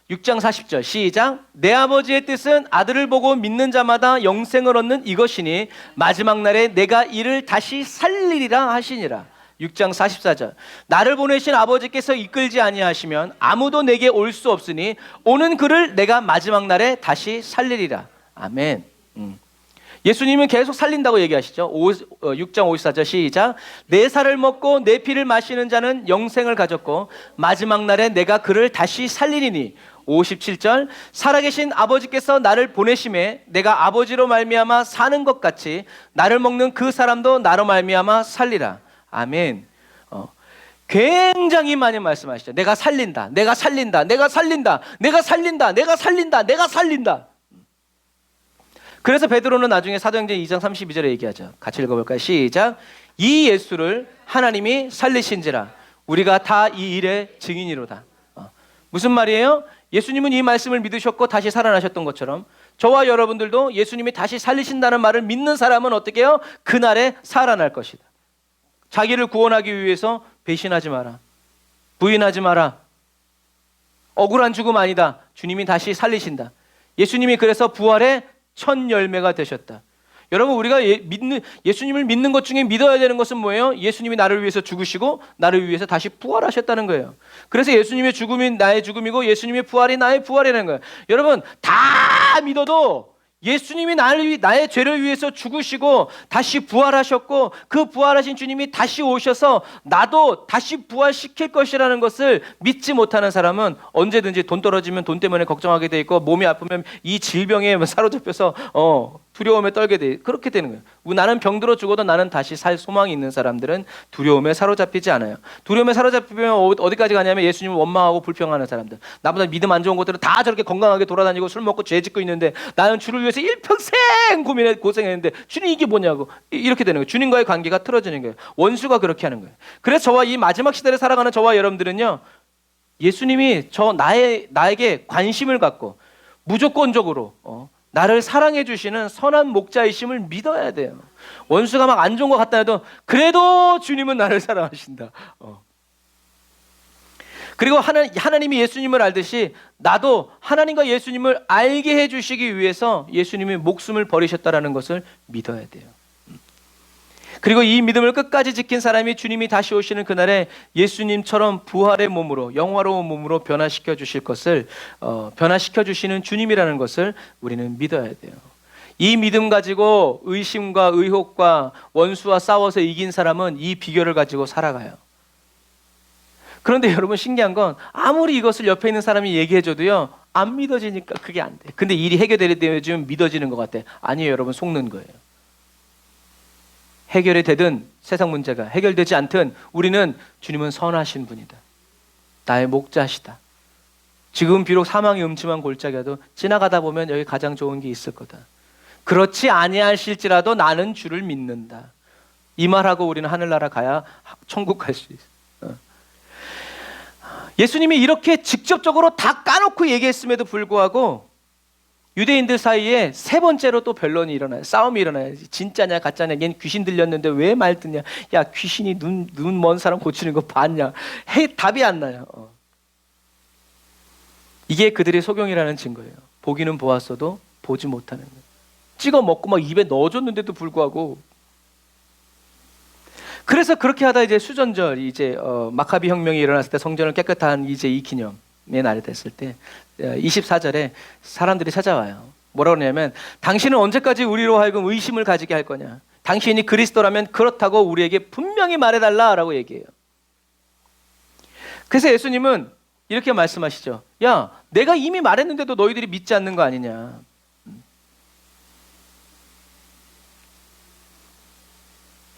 6장 40절 시작. 내 아버지의 뜻은 아들을 보고 믿는 자마다 영생을 얻는 이것이니 마지막 날에 내가 이를 다시 살리리라 하시니라. 6장 44절 나를 보내신 아버지께서 이끌지 아니하시면 아무도 내게 올 수 없으니 오는 그를 내가 마지막 날에 다시 살리리라. 아멘. 예수님은 계속 살린다고 얘기하시죠. 6장 54절 시작. 내 살을 먹고 내 피를 마시는 자는 영생을 가졌고 마지막 날에 내가 그를 다시 살리리니. 57절 살아계신 아버지께서 나를 보내심에 내가 아버지로 말미암아 사는 것 같이 나를 먹는 그 사람도 나로 말미암아 살리라. 아멘. 굉장히 많이 말씀하시죠. 내가 살린다, 내가 살린다, 내가 살린다, 내가 살린다, 내가 살린다, 내가 살린다. 그래서 베드로는 나중에 사도행전 2장 32절에 얘기하죠. 같이 읽어볼까요? 시작. 이 예수를 하나님이 살리신지라 우리가 다 이 일의 증인이로다. 무슨 말이에요? 예수님은 이 말씀을 믿으셨고 다시 살아나셨던 것처럼 저와 여러분들도 예수님이 다시 살리신다는 말을 믿는 사람은 어떻게 해요? 그날에 살아날 것이다. 자기를 구원하기 위해서 배신하지 마라. 부인하지 마라. 억울한 죽음 아니다. 주님이 다시 살리신다. 예수님이 그래서 부활의 첫 열매가 되셨다. 여러분 우리가 예수님을 믿는 것 중에 믿어야 되는 것은 뭐예요? 예수님이 나를 위해서 죽으시고 나를 위해서 다시 부활하셨다는 거예요. 그래서 예수님의 죽음이 나의 죽음이고 예수님의 부활이 나의 부활이라는 거예요. 여러분 다 믿어도 예수님이 나의 죄를 위해서 죽으시고 다시 부활하셨고 그 부활하신 주님이 다시 오셔서 나도 다시 부활시킬 것이라는 것을 믿지 못하는 사람은 언제든지 돈 떨어지면 돈 때문에 걱정하게 돼 있고 몸이 아프면 이 질병에 사로잡혀서 두려움에 떨게 돼. 그렇게 되는 거예요. 나는 병들어 죽어도 나는 다시 살 소망이 있는 사람들은 두려움에 사로잡히지 않아요. 두려움에 사로잡히면 어디까지 가냐면 예수님을 원망하고 불평하는 사람들. 나보다 믿음 안 좋은 것들은 다 저렇게 건강하게 돌아다니고 술 먹고 죄 짓고 있는데 나는 주를 위해서 일평생 고생했는데 주님 이게 뭐냐고. 이렇게 되는 거예요. 주님과의 관계가 틀어지는 거예요. 원수가 그렇게 하는 거예요. 그래서 저와 이 마지막 시대를 살아가는 저와 여러분들은요, 예수님이 나에게 관심을 갖고 무조건적으로 나를 사랑해 주시는 선한 목자이심을 믿어야 돼요. 원수가 막 안 좋은 것 같다 해도 그래도 주님은 나를 사랑하신다. 그리고 하나님이 예수님을 알듯이 나도 하나님과 예수님을 알게 해주시기 위해서 예수님이 목숨을 버리셨다라는 것을 믿어야 돼요. 그리고 이 믿음을 끝까지 지킨 사람이 주님이 다시 오시는 그날에 예수님처럼 부활의 몸으로, 영화로운 몸으로 변화시켜 주실 것을 변화시켜 주시는 주님이라는 것을 우리는 믿어야 돼요. 이 믿음 가지고 의심과 의혹과 원수와 싸워서 이긴 사람은 이 비결을 가지고 살아가요. 그런데 여러분, 신기한 건 아무리 이것을 옆에 있는 사람이 얘기해줘도요, 안 믿어지니까 그게 안 돼. 근데 일이 해결되면 믿어지는 것 같아. 아니에요, 여러분, 속는 거예요. 해결이 되든 세상 문제가 해결되지 않든 우리는 주님은 선하신 분이다. 나의 목자시다. 지금 비록 사망이 음침한 골짜기라도 지나가다 보면 여기 가장 좋은 게 있을 거다. 그렇지 아니하실지라도 나는 주를 믿는다. 이 말하고 우리는 하늘나라 가야 천국 갈 수 있어. 예수님이 이렇게 직접적으로 다 까놓고 얘기했음에도 불구하고 유대인들 사이에 세 번째로 또 변론이 일어나요. 싸움이 일어나요. 진짜냐 가짜냐. 얜 귀신 들렸는데 왜 말 듣냐. 야, 귀신이 눈 먼 사람 고치는 거 봤냐. 답이 안 나요. 이게 그들의 소경이라는 증거예요. 보기는 보았어도 보지 못하는 거예요. 찍어 먹고 막 입에 넣어줬는데도 불구하고. 그래서 그렇게 하다 이제 수전절, 마카비 혁명이 일어났을 때 성전을 깨끗한 이 기념의 날이 됐을 때 24절에 사람들이 찾아와요. 뭐라고 그러냐면, 당신은 언제까지 우리로 하여금 의심을 가지게 할 거냐. 당신이 그리스도라면 그렇다고 우리에게 분명히 말해달라라고 얘기해요. 그래서 예수님은 이렇게 말씀하시죠. 야, 내가 이미 말했는데도 너희들이 믿지 않는 거 아니냐.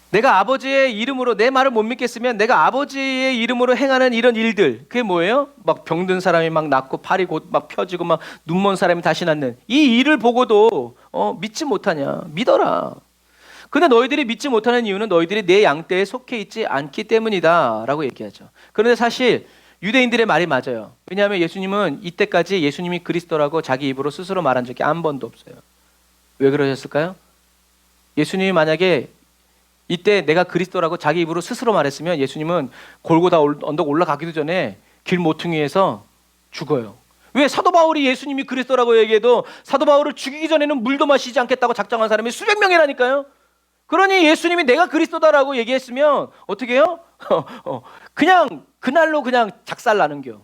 내가 아버지의 이름으로 내 말을 못 믿겠으면 내가 아버지의 이름으로 행하는 이런 일들, 그게 뭐예요? 막 병든 사람이 막 낫고 팔이 곧 막 펴지고 막 눈먼 사람이 다시 낫는 이 일을 보고도 믿지 못하냐. 믿어라. 근데 너희들이 믿지 못하는 이유는 너희들이 내 양떼에 속해 있지 않기 때문이다 라고 얘기하죠. 그런데 사실 유대인들의 말이 맞아요. 왜냐하면 예수님은 이때까지 예수님이 그리스도라고 자기 입으로 스스로 말한 적이 한 번도 없어요. 왜 그러셨을까요? 예수님이 만약에 이때 내가 그리스도라고 자기 입으로 스스로 말했으면 예수님은 골고다 언덕 올라가기도 전에 길 모퉁이에서 죽어요. 왜? 사도 바울이 예수님이 그리스도라고 얘기해도 사도 바울을 죽이기 전에는 물도 마시지 않겠다고 작정한 사람이 수백 명이라니까요. 그러니 예수님이 내가 그리스도다라고 얘기했으면 어떻게 해요? 그냥 그날로 그냥 작살나는겨.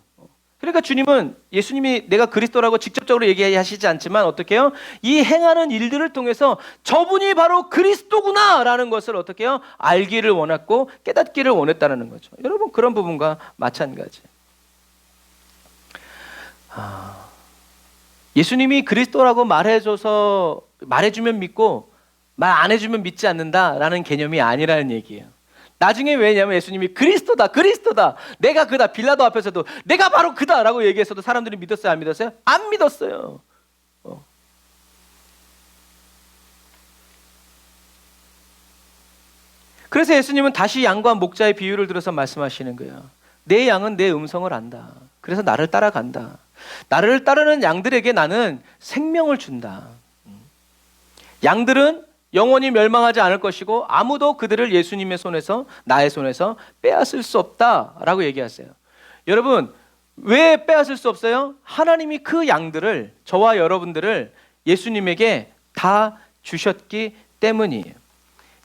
그러니까 주님은 예수님이 내가 그리스도라고 직접적으로 얘기하시지 않지만 어떻게 해요? 이 행하는 일들을 통해서 저분이 바로 그리스도구나라는 것을 어떻게 해요? 알기를 원했고 깨닫기를 원했다는 거죠. 여러분, 그런 부분과 마찬가지. 예수님이 그리스도라고 말해주면 믿고 말 안 해주면 믿지 않는다라는 개념이 아니라는 얘기예요. 나중에 왜냐면 예수님이 그리스도다 내가 그다, 빌라도 앞에서도 내가 바로 그다라고 얘기했어도 사람들이 믿었어요, 안 믿었어요? 안 믿었어요. 그래서 예수님은 다시 양과 목자의 비유를 들어서 말씀하시는 거예요. 내 양은 내 음성을 안다. 그래서 나를 따라간다. 나를 따르는 양들에게 나는 생명을 준다. 양들은 영원히 멸망하지 않을 것이고 아무도 그들을 예수님의 손에서, 나의 손에서 빼앗을 수 없다라고 얘기하세요. 여러분, 왜 빼앗을 수 없어요? 하나님이 그 양들을, 저와 여러분들을 예수님에게 다 주셨기 때문이에요.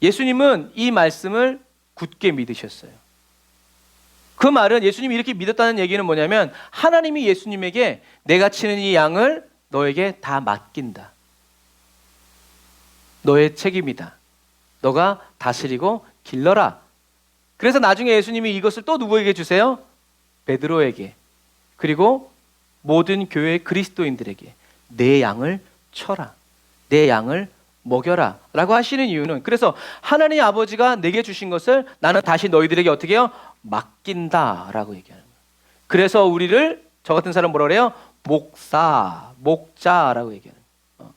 예수님은 이 말씀을 굳게 믿으셨어요. 그 말은, 예수님이 이렇게 믿었다는 얘기는 뭐냐면 하나님이 예수님에게 내가 치는 이 양을 너에게 다 맡긴다. 너의 책임이다. 너가 다스리고 길러라. 그래서 나중에 예수님이 이것을 또 누구에게 주세요? 베드로에게, 그리고 모든 교회 그리스도인들에게 내 양을 쳐라. 내 양을 먹여라 라고 하시는 이유는, 그래서 하나님 아버지가 내게 주신 것을 나는 다시 너희들에게 어떻게 해요? 맡긴다 라고 얘기하는 거예요. 그래서 우리를, 저 같은 사람 뭐라 그래요? 목자라고 얘기하는 거예요.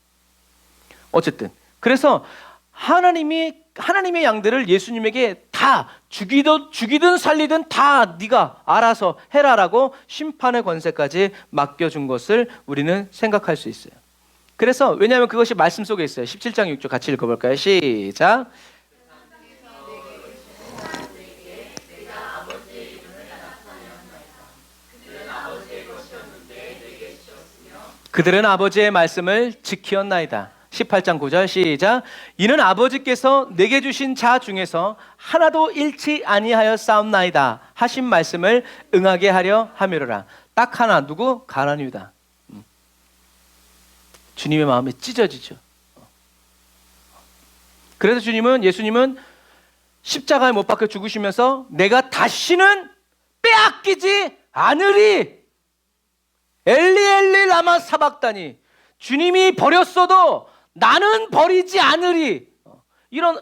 어쨌든 그래서 하나님의 양들을 예수님에게 다 죽이든 살리든 다 네가 알아서 해라라고 심판의 권세까지 맡겨준 것을 우리는 생각할 수 있어요. 그래서 왜냐하면 그것이 말씀 속에 있어요. 17장 6절 같이 읽어볼까요? 시작. 그들은 아버지의 말씀을 지키었나이다. 18장 9절 시작. 이는 아버지께서 내게 주신 자 중에서 하나도 잃지 아니하여 싸움나이다 하신 말씀을 응하게 하려 함이로라. 딱 하나, 누구? 가룟 유다. 주님의 마음이 찢어지죠. 그래서 예수님은 십자가에 못 박혀 죽으시면서 내가 다시는 빼앗기지 않으리. 엘리 엘리 라마 사박다니. 주님이 버렸어도 나는 버리지 않으리.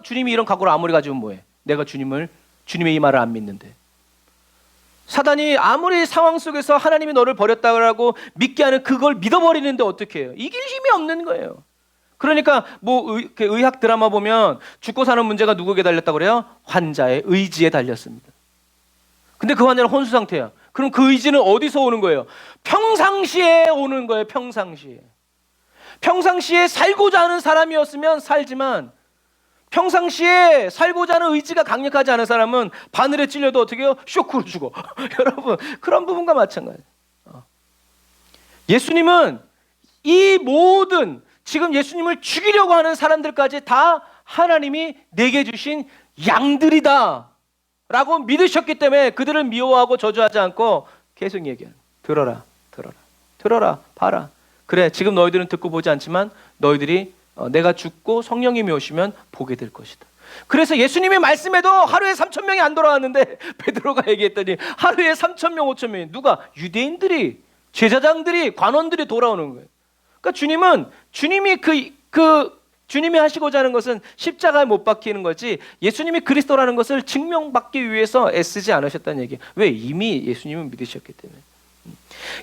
주님이 이런 각오를 아무리 가지면 뭐해? 내가 주님의 이 말을 안 믿는데. 사단이 아무리 상황 속에서 하나님이 너를 버렸다고 믿게 하는 그걸 믿어버리는데 어떻게 해요? 이길 힘이 없는 거예요. 그러니까 의학 드라마 보면 죽고 사는 문제가 누구에게 달렸다고 그래요? 환자의 의지에 달렸습니다. 근데 그 환자는 혼수 상태야. 그럼 그 의지는 어디서 오는 거예요? 평상시에 오는 거예요. 평상시에 살고자 하는 사람이었으면 살지만, 평상시에 살고자 하는 의지가 강력하지 않은 사람은 바늘에 찔려도 어떻게 해요? 쇼크로 죽어. 여러분, 그런 부분과 마찬가지예요. 예수님은 이 모든, 지금 예수님을 죽이려고 하는 사람들까지 다 하나님이 내게 주신 양들이다 라고 믿으셨기 때문에 그들을 미워하고 저주하지 않고 계속 얘기해요. 들어라, 봐라. 그래, 지금 너희들은 듣고 보지 않지만 너희들이 내가 죽고 성령님이 오시면 보게 될 것이다. 그래서 예수님의 말씀에도 하루에 3,000명이 안 돌아왔는데 베드로가 얘기했더니 하루에 3,000명, 5,000명이 누가? 유대인들이, 제사장들이, 관원들이 돌아오는 거예요. 그러니까 주님이 하시고자 하는 것은 십자가에 못 박히는 거지, 예수님이 그리스도라는 것을 증명받기 위해서 애쓰지 않으셨다는 얘기예요. 왜? 이미 예수님은 믿으셨기 때문에.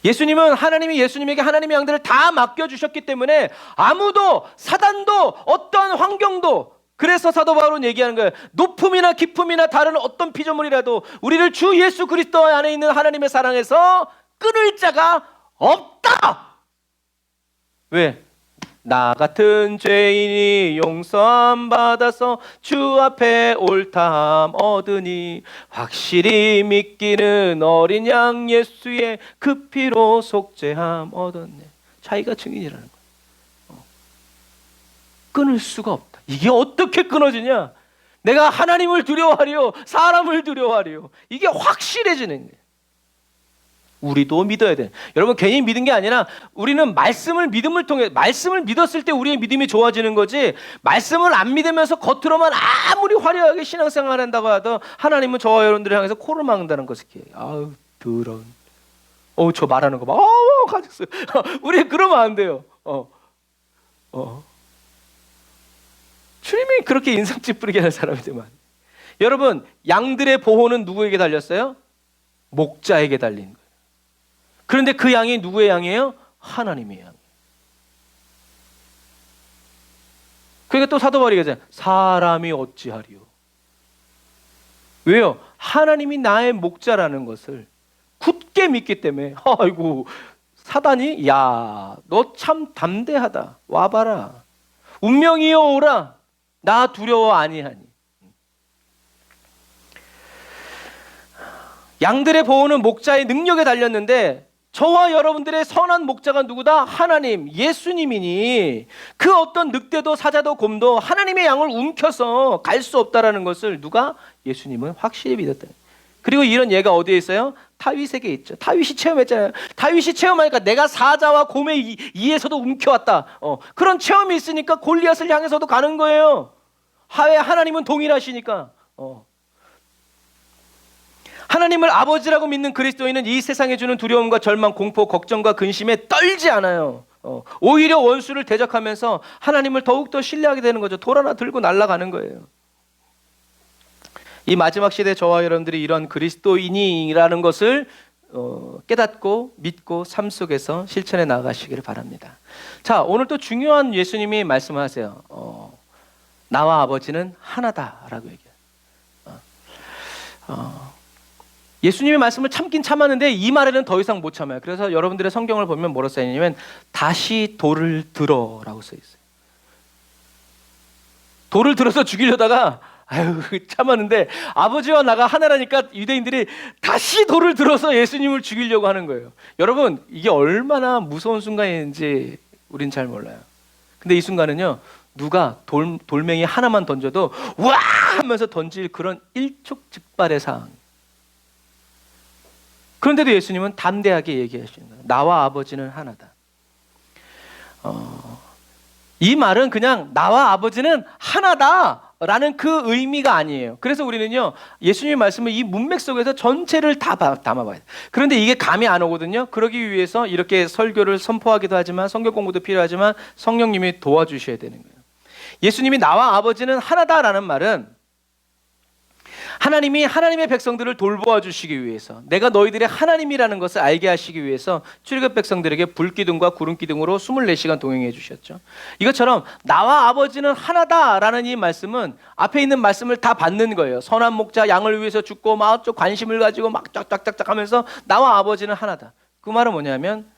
예수님은 하나님이 예수님에게 하나님의 양들을 다 맡겨주셨기 때문에 아무도, 사단도, 어떠한 환경도, 그래서 사도 바울은 얘기하는 거예요. 높음이나 깊음이나 다른 어떤 피조물이라도 우리를 주 예수 그리스도 안에 있는 하나님의 사랑에서 끊을 자가 없다. 왜? 나 같은 죄인이 용서함 받아서 주 앞에 옳다함 얻으니 확실히 믿기는 어린 양 예수의 그 피로 속죄함 얻었네. 자기가 증인이라는 거예요. 끊을 수가 없다. 이게 어떻게 끊어지냐? 내가 하나님을 두려워하리요, 사람을 두려워하리요. 이게 확실해지는 거예요. 우리도 믿어야 돼. 여러분, 괜히 믿은 게 아니라 우리는 믿음을 통해, 말씀을 믿었을 때 우리의 믿음이 좋아지는 거지, 말씀을 안 믿으면서 겉으로만 아무리 화려하게 신앙생활 한다고 하도 하나님은 저와 여러분들을 향해서 코를 막는다는 것을 기해요. 아우, 더러운. 저 말하는 거 봐. 가졌어요. 우리 그러면 안 돼요. 주님이 그렇게 인상 찌푸리게 하는 사람이지만, 여러분, 양들의 보호는 누구에게 달렸어요? 목자에게 달린 거예요. 그런데 그 양이 누구의 양이에요? 하나님의 양. 그러니까 또 사도 바울이 얘기하잖아요. 사람이 어찌하리요? 왜요? 하나님이 나의 목자라는 것을 굳게 믿기 때문에. 아이고, 사단이, 야, 너 참 담대하다, 와봐라, 운명이여 오라, 나 두려워 아니하니. 양들의 보호는 목자의 능력에 달렸는데, 저와 여러분들의 선한 목자가 누구다? 하나님, 예수님이니 그 어떤 늑대도 사자도 곰도 하나님의 양을 움켜서 갈 수 없다라는 것을 누가? 예수님은 확실히 믿었다. 그리고 이런 예가 어디에 있어요? 다윗에게 있죠. 다윗이 체험했잖아요. 다윗이 체험하니까 내가 사자와 곰의 이에서도 움켜왔다. 그런 체험이 있으니까 골리앗을 향해서도 가는 거예요. 하나님은 동일하시니까. 하나님을 아버지라고 믿는 그리스도인은 이 세상에 주는 두려움과 절망, 공포, 걱정과 근심에 떨지 않아요. 오히려 원수를 대적하면서 하나님을 더욱더 신뢰하게 되는 거죠. 돌 하나 들고 날아가는 거예요. 이 마지막 시대 저와 여러분들이 이런 그리스도인이라는 것을 깨닫고 믿고 삶 속에서 실천해 나가시기를 바랍니다. 자, 오늘 또 중요한 예수님이 말씀하세요. 나와 아버지는 하나다라고 얘기해요. 예수님의 말씀을 참긴 참았는데 이 말에는 더 이상 못 참아요. 그래서 여러분들의 성경을 보면 뭐라고 써 있냐면 다시 돌을 들어라고 써 있어요. 돌을 들어서 죽이려다가 참았는데 아버지와 나가 하나라니까 유대인들이 다시 돌을 들어서 예수님을 죽이려고 하는 거예요. 여러분, 이게 얼마나 무서운 순간인지 우린 잘 몰라요. 근데 이 순간은요, 누가 돌멩이 하나만 던져도 와 하면서 던질 그런 일촉즉발의 상황. 그런데도 예수님은 담대하게 얘기하시는 거예요. 나와 아버지는 하나다. 이 말은 그냥 나와 아버지는 하나다라는 그 의미가 아니에요. 그래서 우리는요, 예수님의 말씀을 이 문맥 속에서 전체를 다 담아봐야 돼요. 그런데 이게 감이 안 오거든요. 그러기 위해서 이렇게 설교를 선포하기도 하지만 성경 공부도 필요하지만 성령님이 도와주셔야 되는 거예요. 예수님이 나와 아버지는 하나다라는 말은 하나님이 하나님의 백성들을 돌보아 주시기 위해서, 내가 너희들의 하나님이라는 것을 알게 하시기 위해서 출애굽 백성들에게 불기둥과 구름기둥으로 24시간 동행해 주셨죠. 이것처럼 나와 아버지는 하나다라는 이 말씀은 앞에 있는 말씀을 다 받는 거예요. 선한 목자 양을 위해서 죽고 막 관심을 가지고 막 쫙쫙쫙쫙 하면서 나와 아버지는 하나다. 그 말은 뭐냐면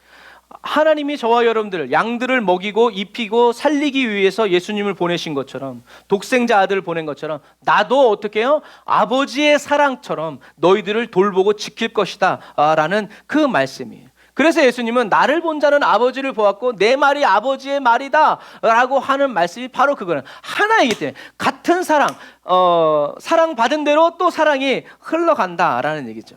하나님이 저와 여러분들 양들을 먹이고 입히고 살리기 위해서 예수님을 보내신 것처럼, 독생자 아들을 보낸 것처럼 나도 어떻게 해요? 아버지의 사랑처럼 너희들을 돌보고 지킬 것이다 라는 그 말씀이에요. 그래서 예수님은 나를 본 자는 아버지를 보았고 내 말이 아버지의 말이다 라고 하는 말씀이 바로 그거는 하나이기 때문에, 같은 사랑, 사랑받은 대로 또 사랑이 흘러간다라는 얘기죠.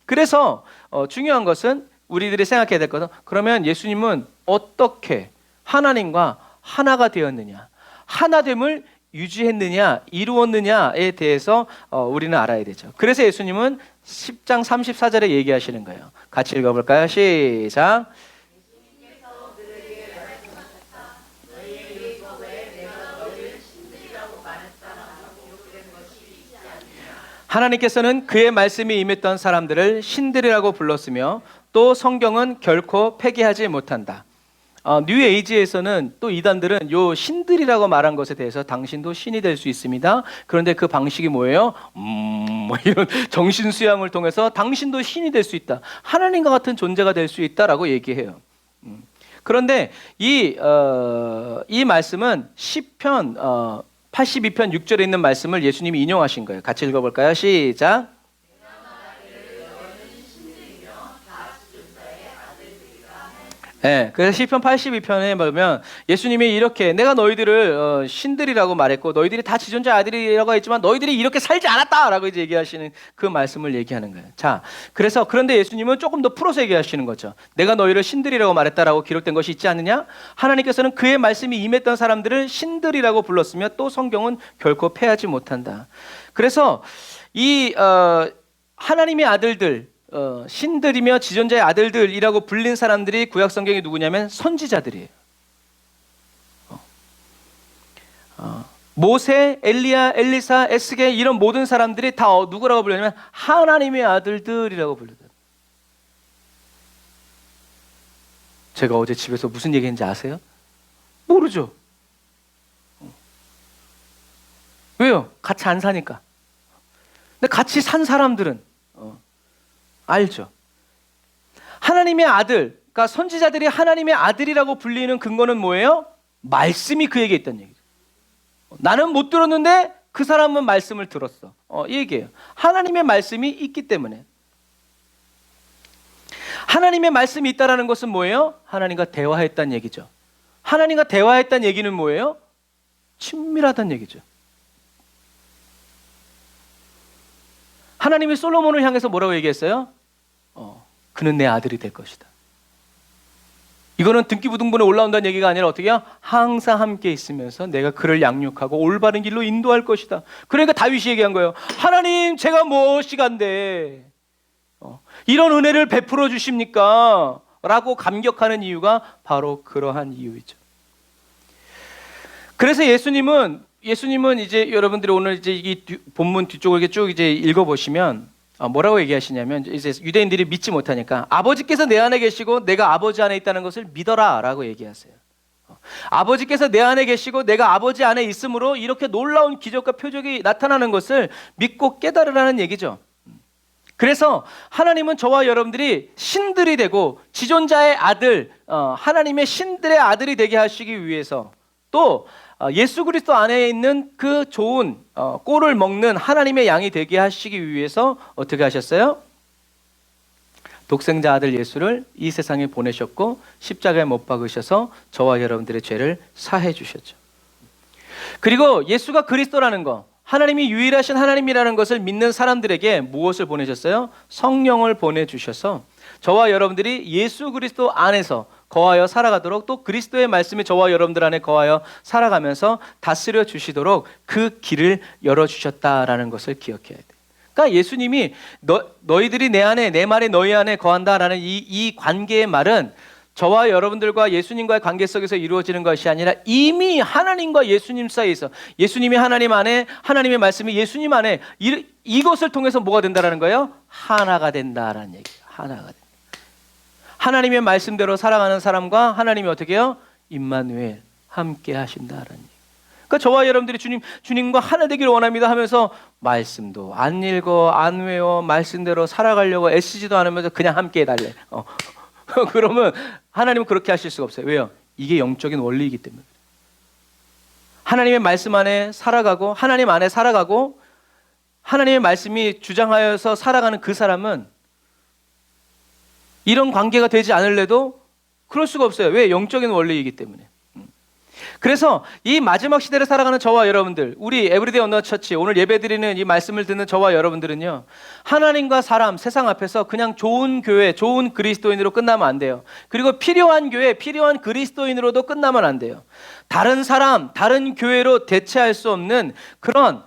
그래서 중요한 것은 우리들이 생각해야 될 것은, 그러면 예수님은 어떻게 하나님과 하나가 되었느냐, 하나됨을 유지했느냐, 이루었느냐에 대해서 우리는 알아야 되죠. 그래서 예수님은 10장 34절에 얘기하시는 거예요. 같이 읽어볼까요? 시작. 하나님께서는 그의 말씀이 임했던 사람들을 신들이라고 불렀으며 또 성경은 결코 폐기하지 못한다. 뉴 에이지에서는 또 이단들은 요 신들이라고 말한 것에 대해서 당신도 신이 될 수 있습니다. 그런데 그 방식이 뭐예요? 뭐 이런 정신 수양을 통해서 당신도 신이 될 수 있다. 하나님과 같은 존재가 될 수 있다라고 얘기해요. 그런데 이 말씀은 시편 82편 6절에 있는 말씀을 예수님이 인용하신 거예요. 같이 읽어볼까요? 시작. 네, 그래서 시편 82편에 보면 예수님이 이렇게, 내가 너희들을 신들이라고 말했고 너희들이 다 지존자 아들이라고 했지만 너희들이 이렇게 살지 않았다라고 이제 얘기하시는 그 말씀을 얘기하는 거예요. 자, 그런데 예수님은 조금 더 풀어서 얘기하시는 거죠. 내가 너희를 신들이라고 말했다라고 기록된 것이 있지 않느냐? 하나님께서는 그의 말씀이 임했던 사람들을 신들이라고 불렀으며 또 성경은 결코 패하지 못한다. 그래서 이 하나님의 아들들, 신들이며 지존자의 아들들이라고 불린 사람들이 구약 성경이 누구냐면 선지자들이에요. 모세, 엘리야, 엘리사, 에스겔 이런 모든 사람들이 다 누구라고 불렸냐면 하나님의 아들들이라고 불렸어요. 제가 어제 집에서 무슨 얘기했는지 아세요? 모르죠. 왜요? 같이 안 사니까. 근데 같이 산 사람들은 알죠. 하나님의 아들, 그러니까 선지자들이 하나님의 아들이라고 불리는 근거는 뭐예요? 말씀이 그에게 있다는 얘기죠. 나는 못 들었는데 그 사람은 말씀을 들었어. 이 얘기예요. 하나님의 말씀이 있기 때문에. 하나님의 말씀이 있다라는 것은 뭐예요? 하나님과 대화했다는 얘기죠. 하나님과 대화했다는 얘기는 뭐예요? 친밀하다는 얘기죠. 하나님이 솔로몬을 향해서 뭐라고 얘기했어요? 그는 내 아들이 될 것이다. 이거는 등기부등본에 올라온다는 얘기가 아니라 어떻게 해요? 항상 함께 있으면서 내가 그를 양육하고 올바른 길로 인도할 것이다. 그러니까 다윗이 얘기한 거예요. 하나님, 제가 무엇이간데 이런 은혜를 베풀어 주십니까? 라고 감격하는 이유가 바로 그러한 이유이죠. 그래서 예수님은 이제 여러분들이 오늘 이제 이 본문 뒤쪽을 이렇게 쭉 이제 읽어보시면 뭐라고 얘기하시냐면, 이제 유대인들이 믿지 못하니까 아버지께서 내 안에 계시고 내가 아버지 안에 있다는 것을 믿어라라고 얘기하세요. 아버지께서 내 안에 계시고 내가 아버지 안에 있으므로 이렇게 놀라운 기적과 표적이 나타나는 것을 믿고 깨달으라는 얘기죠. 그래서 하나님은 저와 여러분들이 신들이 되고 지존자의 아들, 하나님의 신들의 아들이 되게 하시기 위해서, 또 예수 그리스도 안에 있는 그 좋은 꼴을 먹는 하나님의 양이 되게 하시기 위해서 어떻게 하셨어요? 독생자 아들 예수를 이 세상에 보내셨고 십자가에 못 박으셔서 저와 여러분들의 죄를 사해 주셨죠. 그리고 예수가 그리스도라는 거, 하나님이 유일하신 하나님이라는 것을 믿는 사람들에게 무엇을 보내셨어요? 성령을 보내주셔서 저와 여러분들이 예수 그리스도 안에서 거하여 살아가도록, 또 그리스도의 말씀이 저와 여러분들 안에 거하여 살아가면서 다스려 주시도록 그 길을 열어주셨다라는 것을 기억해야 돼요. 그러니까 예수님이 너희들이 내 안에, 내 말이 너희 안에 거한다라는 이 관계의 말은 저와 여러분들과 예수님과의 관계 속에서 이루어지는 것이 아니라 이미 하나님과 예수님 사이에서, 예수님이 하나님 안에, 하나님의 말씀이 예수님 안에, 이것을 통해서 뭐가 된다라는 거예요? 하나가 된다라는 얘기예요. 하나가 된다. 하나님의 말씀대로 살아가는 사람과 하나님이 어떻게 해요? 임마누엘, 함께 하신다라는 얘기예요. 그러니까 저와 여러분들이 주님과 하나 되기를 원합니다 하면서 말씀도 안 읽어, 안 외워, 말씀대로 살아가려고 애쓰지도 않으면서 그냥 함께 해달래. 그러면 하나님은 그렇게 하실 수가 없어요. 왜요? 이게 영적인 원리이기 때문에. 하나님의 말씀 안에 살아가고, 하나님 안에 살아가고, 하나님의 말씀이 주장하여서 살아가는 그 사람은 이런 관계가 되지 않을래도 그럴 수가 없어요. 왜? 영적인 원리이기 때문에. 그래서 이 마지막 시대를 살아가는 저와 여러분들, 우리 에브리데이 언더처치 오늘 예배드리는 이 말씀을 듣는 저와 여러분들은요, 하나님과 사람, 세상 앞에서 그냥 좋은 교회, 좋은 그리스도인으로 끝나면 안 돼요. 그리고 필요한 교회, 필요한 그리스도인으로도 끝나면 안 돼요. 다른 사람, 다른 교회로 대체할 수 없는 그런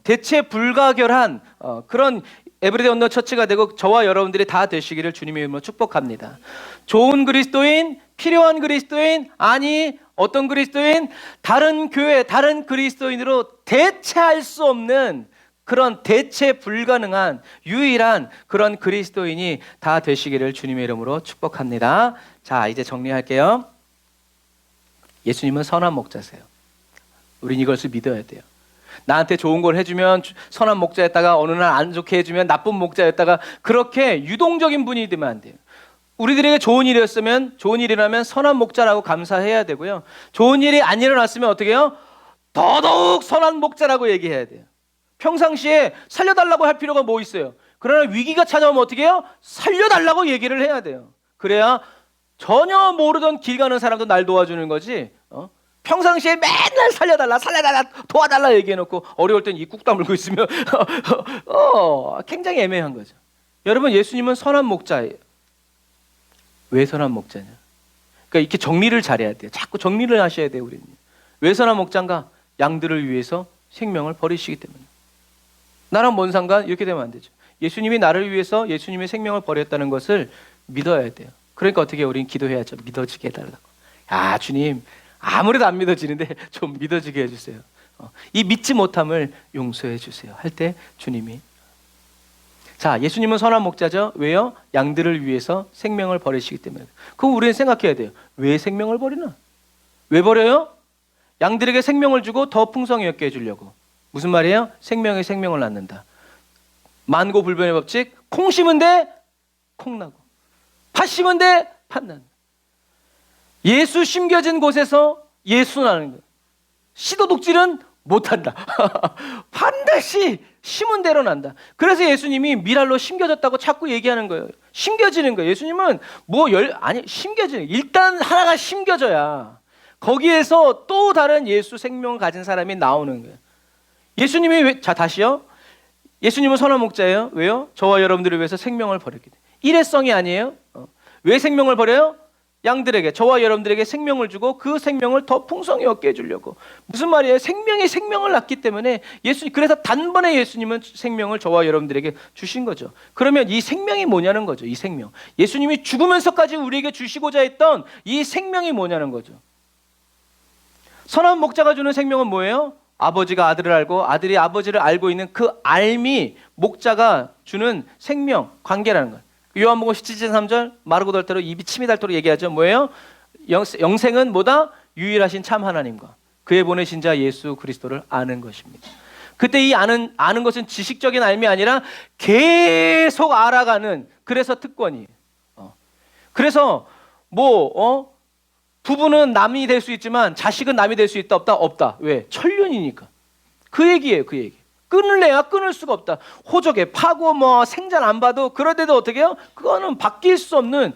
대체 불가결한 그런 에브리데이 언더처치가 되고 저와 여러분들이 다 되시기를 주님의 이름으로 축복합니다. 좋은 그리스도인, 필요한 그리스도인, 아니 어떤 그리스도인, 다른 교회, 다른 그리스도인으로 대체할 수 없는 그런 대체 불가능한 유일한 그런 그리스도인이 다 되시기를 주님의 이름으로 축복합니다. 자, 이제 정리할게요. 예수님은 선한 목자세요. 우린 이것을 믿어야 돼요. 나한테 좋은 걸 해주면 선한 목자였다가 어느 날 안 좋게 해주면 나쁜 목자였다가, 그렇게 유동적인 분이 되면 안 돼요. 우리들에게 좋은 일이었으면, 좋은 일이라면 선한 목자라고 감사해야 되고요. 좋은 일이 안 일어났으면 어떻게 해요? 더더욱 선한 목자라고 얘기해야 돼요. 평상시에 살려달라고 할 필요가 뭐 있어요? 그러나 위기가 찾아오면 어떻게 해요? 살려달라고 얘기를 해야 돼요. 그래야 전혀 모르던 길 가는 사람도 날 도와주는 거지. 평상시에 맨날 살려달라, 도와달라 얘기해놓고 어려울 땐 이 꾹 다물고 있으면 굉장히 애매한 거죠. 여러분, 예수님은 선한 목자예요. 왜 선한 목자냐? 그러니까 이렇게 정리를 잘해야 돼요. 자꾸 정리를 하셔야 돼요, 우리는. 왜 선한 목자인가? 양들을 위해서 생명을 버리시기 때문에. 나랑 뭔 상관? 이렇게 되면 안 되죠. 예수님이 나를 위해서 예수님의 생명을 버렸다는 것을 믿어야 돼요. 그러니까 어떻게 우리는 기도해야죠. 믿어지게 해달라고. 야, 주님, 아무래도 안 믿어지는데 좀 믿어지게 해주세요. 이 믿지 못함을 용서해 주세요 할 때 주님이. 자, 예수님은 선한 목자죠. 왜요? 양들을 위해서 생명을 버리시기 때문에. 그럼 우리는 생각해야 돼요. 왜 생명을 버리나? 왜 버려요? 양들에게 생명을 주고 더 풍성히 얻게 해주려고. 무슨 말이에요? 생명이 생명을 낳는다. 만고불변의 법칙. 콩 심은 데 콩 나고, 팥 심은 데 팥 난다. 예수 심겨진 곳에서 예수 나는 거예요. 시도독질은 못한다. 반드시 심은 대로 난다. 그래서 예수님이 미랄로 심겨졌다고 자꾸 얘기하는 거예요. 심겨지는 거예요. 예수님은 심겨지는, 일단 하나가 심겨져야 거기에서 또 다른 예수 생명을 가진 사람이 나오는 거예요. 예수님이 다시요. 예수님은 선한 목자예요. 왜요? 저와 여러분들을 위해서 생명을 버렸기 때문에. 일회성이 아니에요. 왜 생명을 버려요? 양들에게, 저와 여러분들에게 생명을 주고 그 생명을 더 풍성히 얻게 해주려고. 무슨 말이에요? 생명이 생명을 낳기 때문에 그래서 단번에 예수님은 생명을 저와 여러분들에게 주신 거죠. 그러면 이 생명이 뭐냐는 거죠. 이 생명, 예수님이 죽으면서까지 우리에게 주시고자 했던 이 생명이 뭐냐는 거죠. 선한 목자가 주는 생명은 뭐예요? 아버지가 아들을 알고 아들이 아버지를 알고 있는 그 알미, 목자가 주는 생명, 관계라는 거예요. 요한복음 17장 3절, 마르고 닳도록 입이 침이 닳도록 얘기하죠. 뭐예요? 영생은 뭐다? 유일하신 참 하나님과 그의 보내신 자 예수 그리스도를 아는 것입니다. 그때 이 아는 것은 지식적인 알미 아니라 계속 알아가는, 그래서 특권이에요. 그래서 부부는 남이 될 수 있지만 자식은 남이 될 수 있다 없다? 없다. 왜? 천륜이니까. 그 얘기예요. 그 얘기. 끊을래야 끊을 수가 없다. 호적에 파고 생전 안 봐도 그런데도 어떻게 해요? 그거는 바뀔 수 없는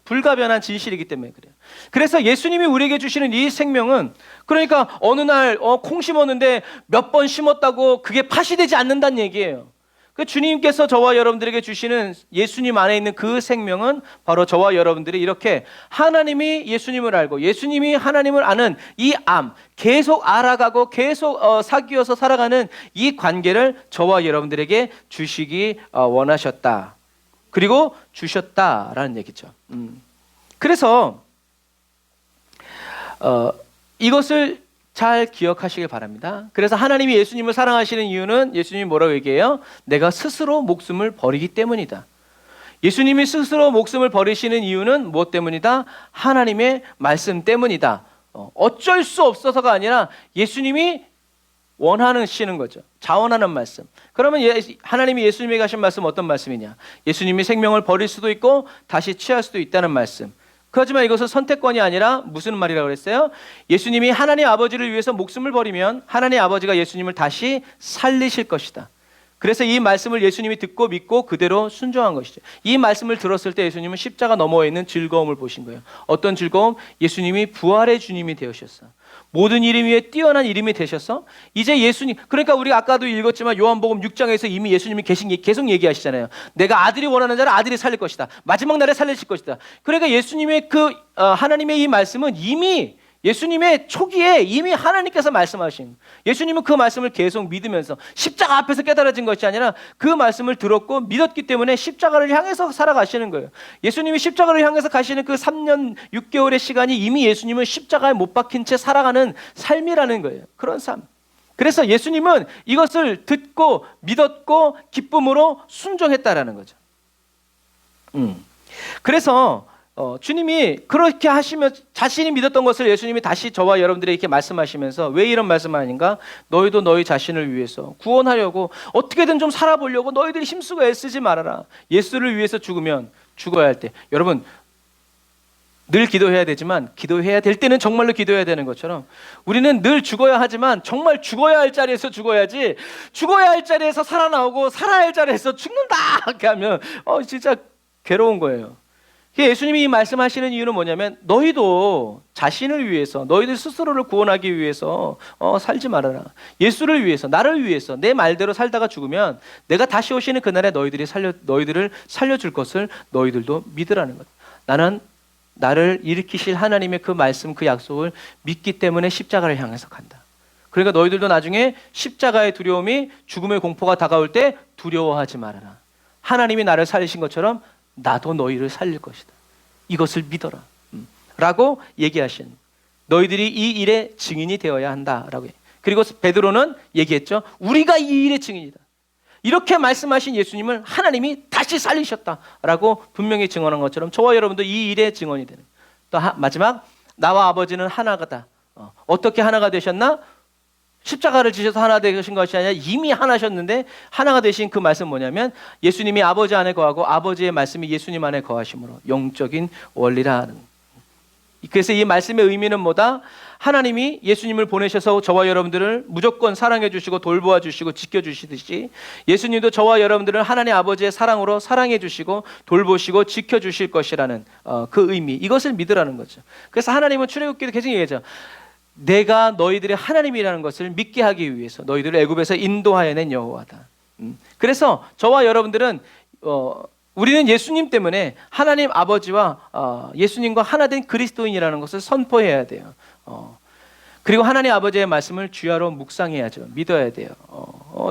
불가변한 진실이기 때문에 그래요. 그래서 예수님이 우리에게 주시는 이 생명은, 그러니까 어느 날 콩 심었는데 몇 번 심었다고 그게 파시되지 않는다는 얘기예요. 그 주님께서 저와 여러분들에게 주시는 예수님 안에 있는 그 생명은 바로 저와 여러분들이 이렇게 하나님이 예수님을 알고 예수님이 하나님을 아는 이 계속 알아가고 계속 사귀어서 살아가는 이 관계를 저와 여러분들에게 주시기 원하셨다. 그리고 주셨다라는 얘기죠. 그래서 이것을 잘 기억하시길 바랍니다. 그래서 하나님이 예수님을 사랑하시는 이유는 예수님이 뭐라고 얘기해요? 내가 스스로 목숨을 버리기 때문이다. 예수님이 스스로 목숨을 버리시는 이유는 무엇 때문이다? 하나님의 말씀 때문이다. 어쩔 수 없어서가 아니라 예수님이 원하시는 거죠. 자원하는 말씀. 그러면 하나님이 예수님에게 하신 말씀 어떤 말씀이냐? 예수님이 생명을 버릴 수도 있고 다시 취할 수도 있다는 말씀. 하지만 이것은 선택권이 아니라 무슨 말이라고 그랬어요? 예수님이 하나님 아버지를 위해서 목숨을 버리면 하나님 아버지가 예수님을 다시 살리실 것이다. 그래서 이 말씀을 예수님이 듣고 믿고 그대로 순종한 것이죠. 이 말씀을 들었을 때 예수님은 십자가 너머에 있는 즐거움을 보신 거예요. 어떤 즐거움? 예수님이 부활의 주님이 되셨어. 모든 이름 위에 뛰어난 이름이 되셔서 이제 예수님, 그러니까 우리가 아까도 읽었지만 요한복음 6장에서 이미 예수님이 계속 얘기하시잖아요. 내가 아들이 원하는 자를 아들이 살릴 것이다. 마지막 날에 살리실 것이다. 그러니까 예수님의 하나님의 이 말씀은 이미 예수님의 초기에 이미 하나님께서 말씀하신, 예수님은 그 말씀을 계속 믿으면서 십자가 앞에서 깨달아진 것이 아니라 그 말씀을 들었고 믿었기 때문에 십자가를 향해서 살아가시는 거예요. 예수님이 십자가를 향해서 가시는 그 3년 6개월의 시간이 이미 예수님은 십자가에 못 박힌 채 살아가는 삶이라는 거예요. 그런 삶. 그래서 예수님은 이것을 듣고 믿었고 기쁨으로 순종했다라는 거죠. 그래서 주님이 그렇게 하시며 자신이 믿었던 것을 예수님이 다시 저와 여러분들에게 이렇게 말씀하시면서 왜 이런 말씀 아닌가? 너희도 너희 자신을 위해서 구원하려고 어떻게든 좀 살아보려고 너희들이 힘쓰고 애쓰지 말아라. 예수를 위해서 죽으면 죽어야 할 때, 여러분 늘 기도해야 되지만 기도해야 될 때는 정말로 기도해야 되는 것처럼 우리는 늘 죽어야 하지만 정말 죽어야 할 자리에서 죽어야지, 죽어야 할 자리에서 살아나오고 살아야 할 자리에서 죽는다 이렇게 하면 진짜 괴로운 거예요. 예수님이 이 말씀하시는 이유는 뭐냐면 너희도 자신을 위해서, 너희들 스스로를 구원하기 위해서 살지 말아라. 예수를 위해서, 나를 위해서 내 말대로 살다가 죽으면 내가 다시 오시는 그날에 너희들을 살려줄 것을 너희들도 믿으라는 것. 나는 나를 일으키실 하나님의 그 말씀, 그 약속을 믿기 때문에 십자가를 향해서 간다. 그러니까 너희들도 나중에 십자가의 두려움이, 죽음의 공포가 다가올 때 두려워하지 말아라. 하나님이 나를 살리신 것처럼 나도 너희를 살릴 것이다. 이것을 믿어라. 라고 얘기하신, 너희들이 이 일의 증인이 되어야 한다라고. 그리고 베드로는 얘기했죠. 우리가 이 일의 증인이다. 이렇게 말씀하신 예수님을 하나님이 다시 살리셨다라고 분명히 증언한 것처럼 저와 여러분도 이 일의 증언이 되는. 또 마지막, 나와 아버지는 하나가다. 어떻게 하나가 되셨나? 십자가를 지셔서 하나 되신 것이 아니라 이미 하나셨는데 하나가 되신 그 말씀은 뭐냐면 예수님이 아버지 안에 거하고 아버지의 말씀이 예수님 안에 거하심으로 영적인 원리라는. 그래서 이 말씀의 의미는 뭐다? 하나님이 예수님을 보내셔서 저와 여러분들을 무조건 사랑해 주시고 돌보아 주시고 지켜 주시듯이 예수님도 저와 여러분들을 하나님 아버지의 사랑으로 사랑해 주시고 돌보시고 지켜 주실 것이라는 그 의미, 이것을 믿으라는 거죠. 그래서 하나님은 출애굽기도 계속 얘기하죠. 내가 너희들의 하나님이라는 것을 믿게 하기 위해서 너희들을 애굽에서 인도하여 낸 여호와다. 그래서 저와 여러분들은 우리는 예수님 때문에 하나님 아버지와 예수님과 하나 된 그리스도인이라는 것을 선포해야 돼요. 그리고 하나님 아버지의 말씀을 주야로 묵상해야죠. 믿어야 돼요.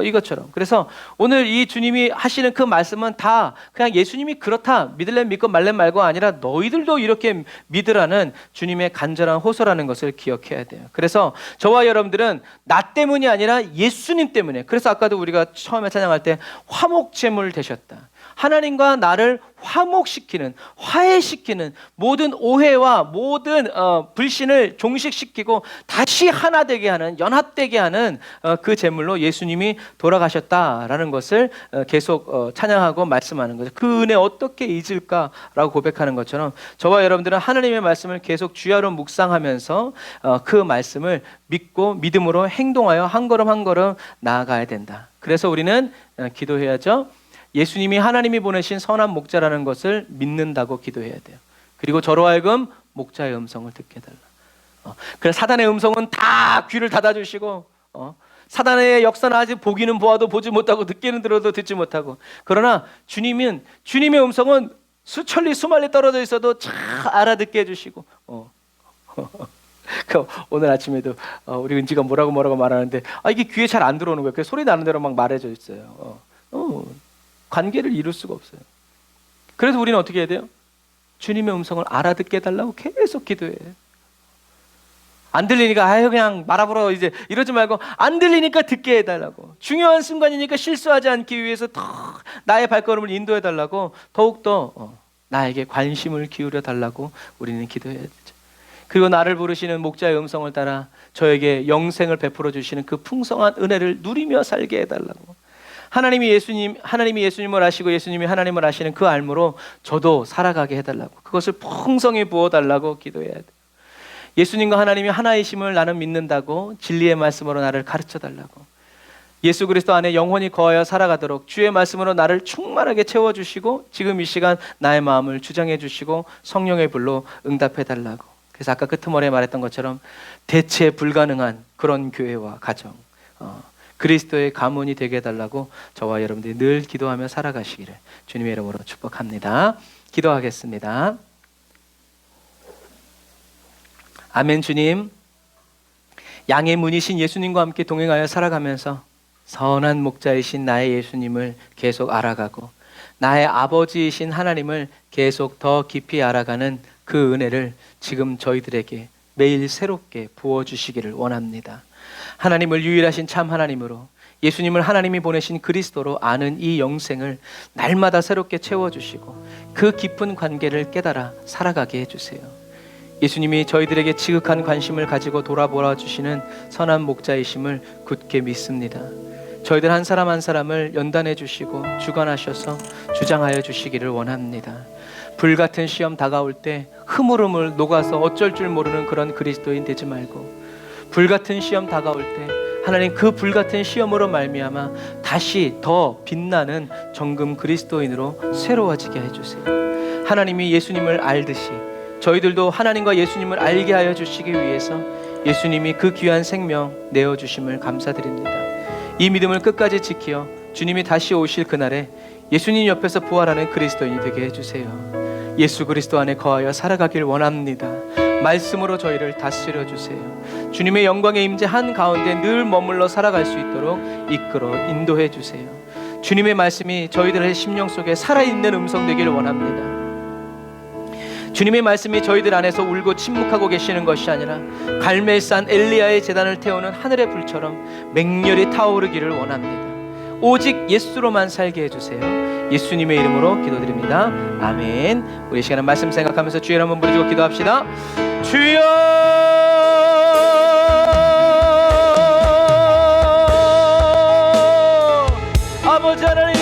이것처럼. 그래서 오늘 이 주님이 하시는 그 말씀은 다 그냥 예수님이 그렇다 믿을래 믿고 말래 말고 아니라 너희들도 이렇게 믿으라는 주님의 간절한 호소라는 것을 기억해야 돼요. 그래서 저와 여러분들은 나 때문이 아니라 예수님 때문에, 그래서 아까도 우리가 처음에 찬양할 때 화목제물 되셨다. 하나님과 나를 화목시키는, 화해시키는 모든 오해와 모든 불신을 종식시키고 다시 하나 되게 하는, 연합되게 하는 그 제물로 예수님이 돌아가셨다라는 것을 계속 찬양하고 말씀하는 거죠. 그 은혜 어떻게 잊을까라고 고백하는 것처럼 저와 여러분들은 하나님의 말씀을 계속 주야로 묵상하면서 그 말씀을 믿고 믿음으로 행동하여 한 걸음 한 걸음 나아가야 된다. 그래서 우리는 기도해야죠. 예수님이 하나님이 보내신 선한 목자라는 것을 믿는다고 기도해야 돼요. 그리고 저로 하여금 목자의 음성을 듣게 해달라. 그래서 사단의 음성은 다 귀를 닫아주시고 사단의 역사는 아직 보기는 보아도 보지 못하고 듣기는 들어도 듣지 못하고, 그러나 주님은 주님의 음성은 수천리 수만리 떨어져 있어도 잘 알아듣게 해주시고 오늘 아침에도 우리 은지가 뭐라고 말하는데 이게 귀에 잘 안 들어오는 거예요. 그래서 소리 나는 대로 막 말해줘 있어요. 관계를 이룰 수가 없어요. 그래서 우리는 어떻게 해야 돼요? 주님의 음성을 알아듣게 해달라고 계속 기도해요. 안 들리니까 그냥 말아보러 이제 이러지 말고 안 들리니까 듣게 해달라고, 중요한 순간이니까 실수하지 않기 위해서 더 나의 발걸음을 인도해 달라고 더욱더 나에게 관심을 기울여 달라고 우리는 기도해야 되죠. 그리고 나를 부르시는 목자의 음성을 따라 저에게 영생을 베풀어 주시는 그 풍성한 은혜를 누리며 살게 해달라고, 하나님이 예수님을 아시고 예수님이 하나님을 아시는 그 알므로 저도 살아가게 해달라고, 그것을 풍성히 부어달라고 기도해야 돼요. 예수님과 하나님이 하나이심을 나는 믿는다고 진리의 말씀으로 나를 가르쳐달라고, 예수 그리스도 안에 영원히 거하여 살아가도록 주의 말씀으로 나를 충만하게 채워주시고 지금 이 시간 나의 마음을 주장해 주시고 성령의 불로 응답해달라고. 그래서 아까 끄트머리에 말했던 것처럼 대체 불가능한 그런 교회와 가정, 그리스도의 가문이 되게 해달라고 저와 여러분들이 늘 기도하며 살아가시기를 주님의 이름으로 축복합니다. 기도하겠습니다. 아멘. 주님, 양의 문이신 예수님과 함께 동행하여 살아가면서 선한 목자이신 나의 예수님을 계속 알아가고 나의 아버지이신 하나님을 계속 더 깊이 알아가는 그 은혜를 지금 저희들에게 매일 새롭게 부어주시기를 원합니다. 하나님을 유일하신 참 하나님으로, 예수님을 하나님이 보내신 그리스도로 아는 이 영생을 날마다 새롭게 채워주시고 그 깊은 관계를 깨달아 살아가게 해주세요. 예수님이 저희들에게 지극한 관심을 가지고 돌아보아 주시는 선한 목자이심을 굳게 믿습니다. 저희들 한 사람 한 사람을 연단해 주시고 주관하셔서 주장하여 주시기를 원합니다. 불같은 시험 다가올 때 흐물흐물 녹아서 어쩔 줄 모르는 그런 그리스도인 되지 말고, 불같은 시험 다가올 때 하나님 그 불같은 시험으로 말미암아 다시 더 빛나는 정금 그리스도인으로 새로워지게 해주세요. 하나님이 예수님을 알듯이 저희들도 하나님과 예수님을 알게 하여 주시기 위해서 예수님이 그 귀한 생명 내어주심을 감사드립니다. 이 믿음을 끝까지 지키어 주님이 다시 오실 그날에 예수님 옆에서 부활하는 그리스도인이 되게 해주세요. 예수 그리스도 안에 거하여 살아가길 원합니다. 말씀으로 저희를 다스려 주세요. 주님의 영광의 임재 한가운데 늘 머물러 살아갈 수 있도록 이끌어 인도해 주세요. 주님의 말씀이 저희들의 심령 속에 살아있는 음성 되기를 원합니다. 주님의 말씀이 저희들 안에서 울고 침묵하고 계시는 것이 아니라 갈멜산 엘리야의 제단을 태우는 하늘의 불처럼 맹렬히 타오르기를 원합니다. 오직 예수로만 살게 해주세요. 예수님의 이름으로 기도드립니다. 아멘. 우리 시간은 말씀 생각하면서 주의 이름 한번 부르짖고 기도합시다. 주여, 아버지 하나님,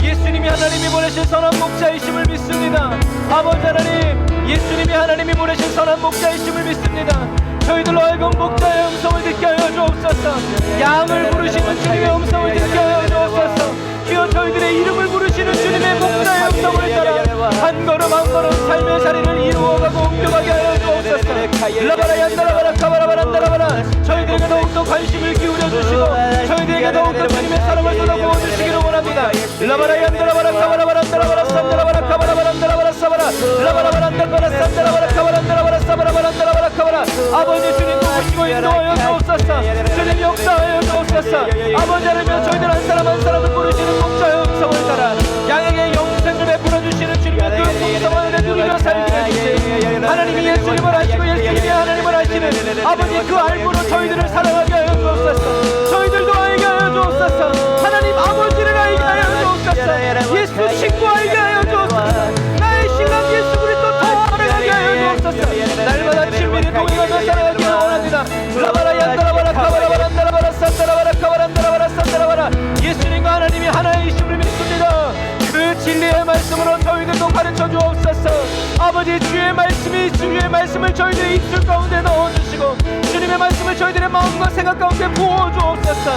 예수님이 하나님이 보내신 선한 목자이심을 믿습니다. 아버지 하나님, 예수님이 하나님이 보내신 선한 목자이심을 믿습니다. 저희들로 하여금 목자의 음성을 듣게 하여 주옵소서. 양을 부르시는 주님의 음성을 듣게 하여 주옵소서. 주여, 저희들의 이름을 부르시는 주님의 목자의 음성을 따라 한 걸음 한 걸음 삶의 자리를 이루어가고 옮겨가게 하여 주옵소서. 라바라얀다라바라 카바라바란다라바라. 저희들에게 더욱더 관심을 기울여 주시고 저희들에게 더욱더 주님의 사랑을 쏟아부어 주시기를 원합니다. 라바라얀다라바라 카바라바란다라바라 산다라바라 아버지 주님 도우시고 인도하여 주옵소서. 주님 역사하여 주옵소서. 아버지 하나님 저희들 한 사람 한 사람을 부르시는 목자의 음성을 따라 양에게 영생을 베풀어 주시는 주님의 그 음성을 누리며 살게 해주세요. 하나님이 예수님을 하시고 예수님이 하나님을 하시는 아버지 그 알고로 저희들을 사랑하게 하여 주옵소서. 저희들도 알게 하여 주옵소서. 하나님 아버지를 알게 하여 주옵소서. 예수 친구 알게 하여 주옵소서. 나의 신랑 예수 그리스도 더 알아가게 하여 주옵소서. 날마다 친밀히 동행하며 살아가기를 원합니다. 라바라 얀다라바라 카바라바라 나라바라 산다라바라 카바란다라바라 산다라바라 예수님과 하나님이 하나이심을 믿습니다. 그 진리의 말씀으로 저희들도 가르쳐 주옵소서. 아버지 주의 말씀이 주의 말씀을 저희들의 입술 가운데 넣어주시고 주님의 말씀을 저희들의 마음과 생각 가운데 부어 주옵소서.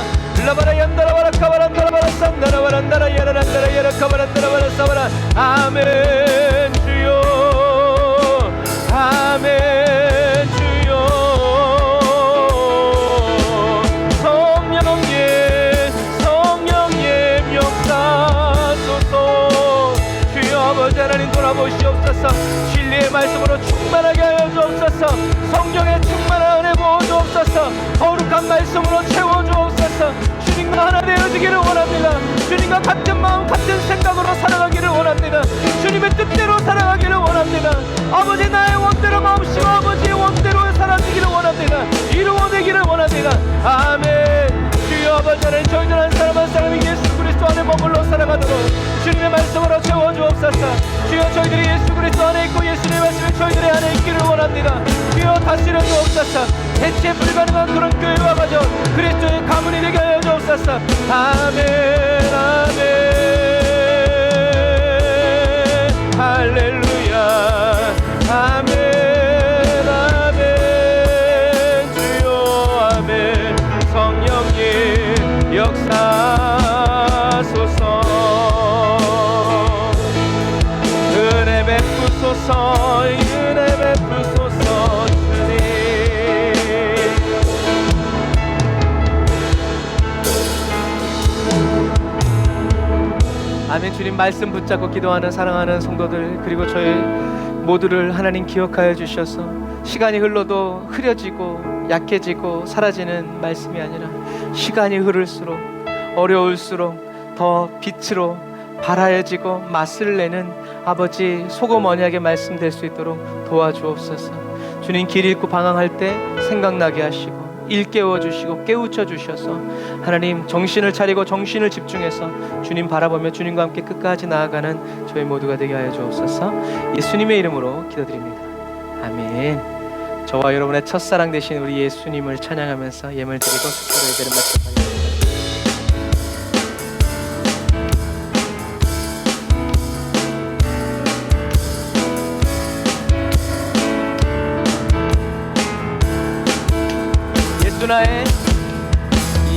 라바라 얀다라바라 카바란다라바라 산다라바라 나라 야라란다라 야라 카바란다라바라 사바라 아멘 주여 아멘 주여 성령님 역사소서. 주여 아버지 하나님 돌아보시옵소서. 진리의 말씀으로 충만하게 하여 주옵소서. 성령의 충만한 은혜 부어 주옵소서. 거룩한 말씀으로 채워 주옵소서. 주님과 하나 되어지기를 원합니다. 주님과 같은 마음 같은 생각으로 살아가기를 원합니다. 주님의 뜻대로 살아가기를 원합니다. 아버지 나의 원대로 마음씨고 아버지의 원대로 살아지기를 원합니다. 이루어내기를 원합니다. 아멘. 주여 아버지 하나님 저희들 한 사람 한 사람이 예수 그리스도 안에 머물러 살아가도록 주님의 말씀으로 채워주옵소서. 주여 저희들이 예수 그리스도 안에 있고 예수님의 말씀이 저희들의 안에 있기를 원합니다. 주여 다스려 주옵소서. 대체 불가능한 그런 교회와 가정 그리스도의 가문이 되게 하여 주옵소서. 아멘 아멘 할렐루야 아멘 아멘 주여 아멘. 성령님 역사소서. 은혜 베푸소서 은혜 베푸소서 주님. 아멘. 주님 말씀 붙잡고 기도하는 사랑하는 성도들 그리고 저희 모두를 하나님 기억하여 주셔서 시간이 흘러도 흐려지고 약해지고 사라지는 말씀이 아니라 시간이 흐를수록 어려울수록 더 빛으로 밝아지고 맛을 내는 아버지 소금 언약의 말씀 될 수 있도록 도와주옵소서. 주님 길 잃고 방황할 때 생각나게 하시고 일깨워 주시고 깨우쳐 주셔서 하나님 정신을 차리고 정신을 집중해서 주님 바라보며 주님과 함께 끝까지 나아가는 저희 모두가 되게 하여 주옵소서. 예수님의 이름으로 기도드립니다. 아멘. 저와 여러분의 첫사랑 되신 우리 예수님을 찬양하면서 예물 드리고 스스로 예배를 마치도록 하겠습니다.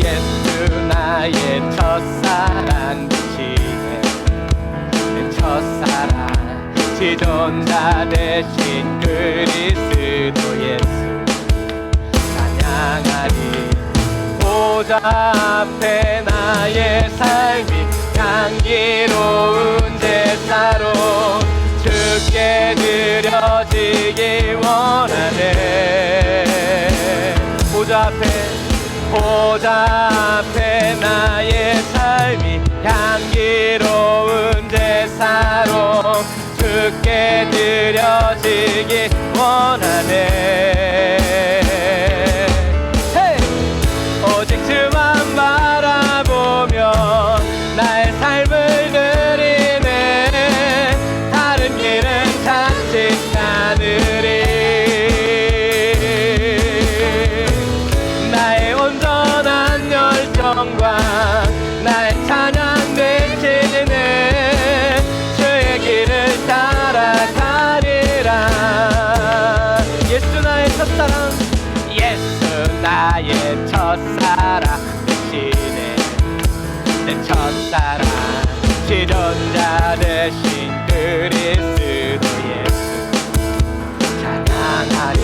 예수 나의 첫사랑 되시네. 첫사랑 지존자 되신 그리스도 예수 찬양하리. 보좌 앞에 나의 삶이 향기로운 제사로 주께 드려지기 원하네. 보좌 앞에 나의 삶이 향기로운 제사로 주께 드려지기 원하네. hey! 오직 주만 바라보며 나의 삶을 드리네. 다른 길은 찾지 않으리. 나의 찬양 되시네. 주의 길을 따라가리라. 예수 나의 첫사랑. 예수 나의 첫사랑 되시네. 내 첫사랑 지존자 되신 그리스도 예수 찬양하리.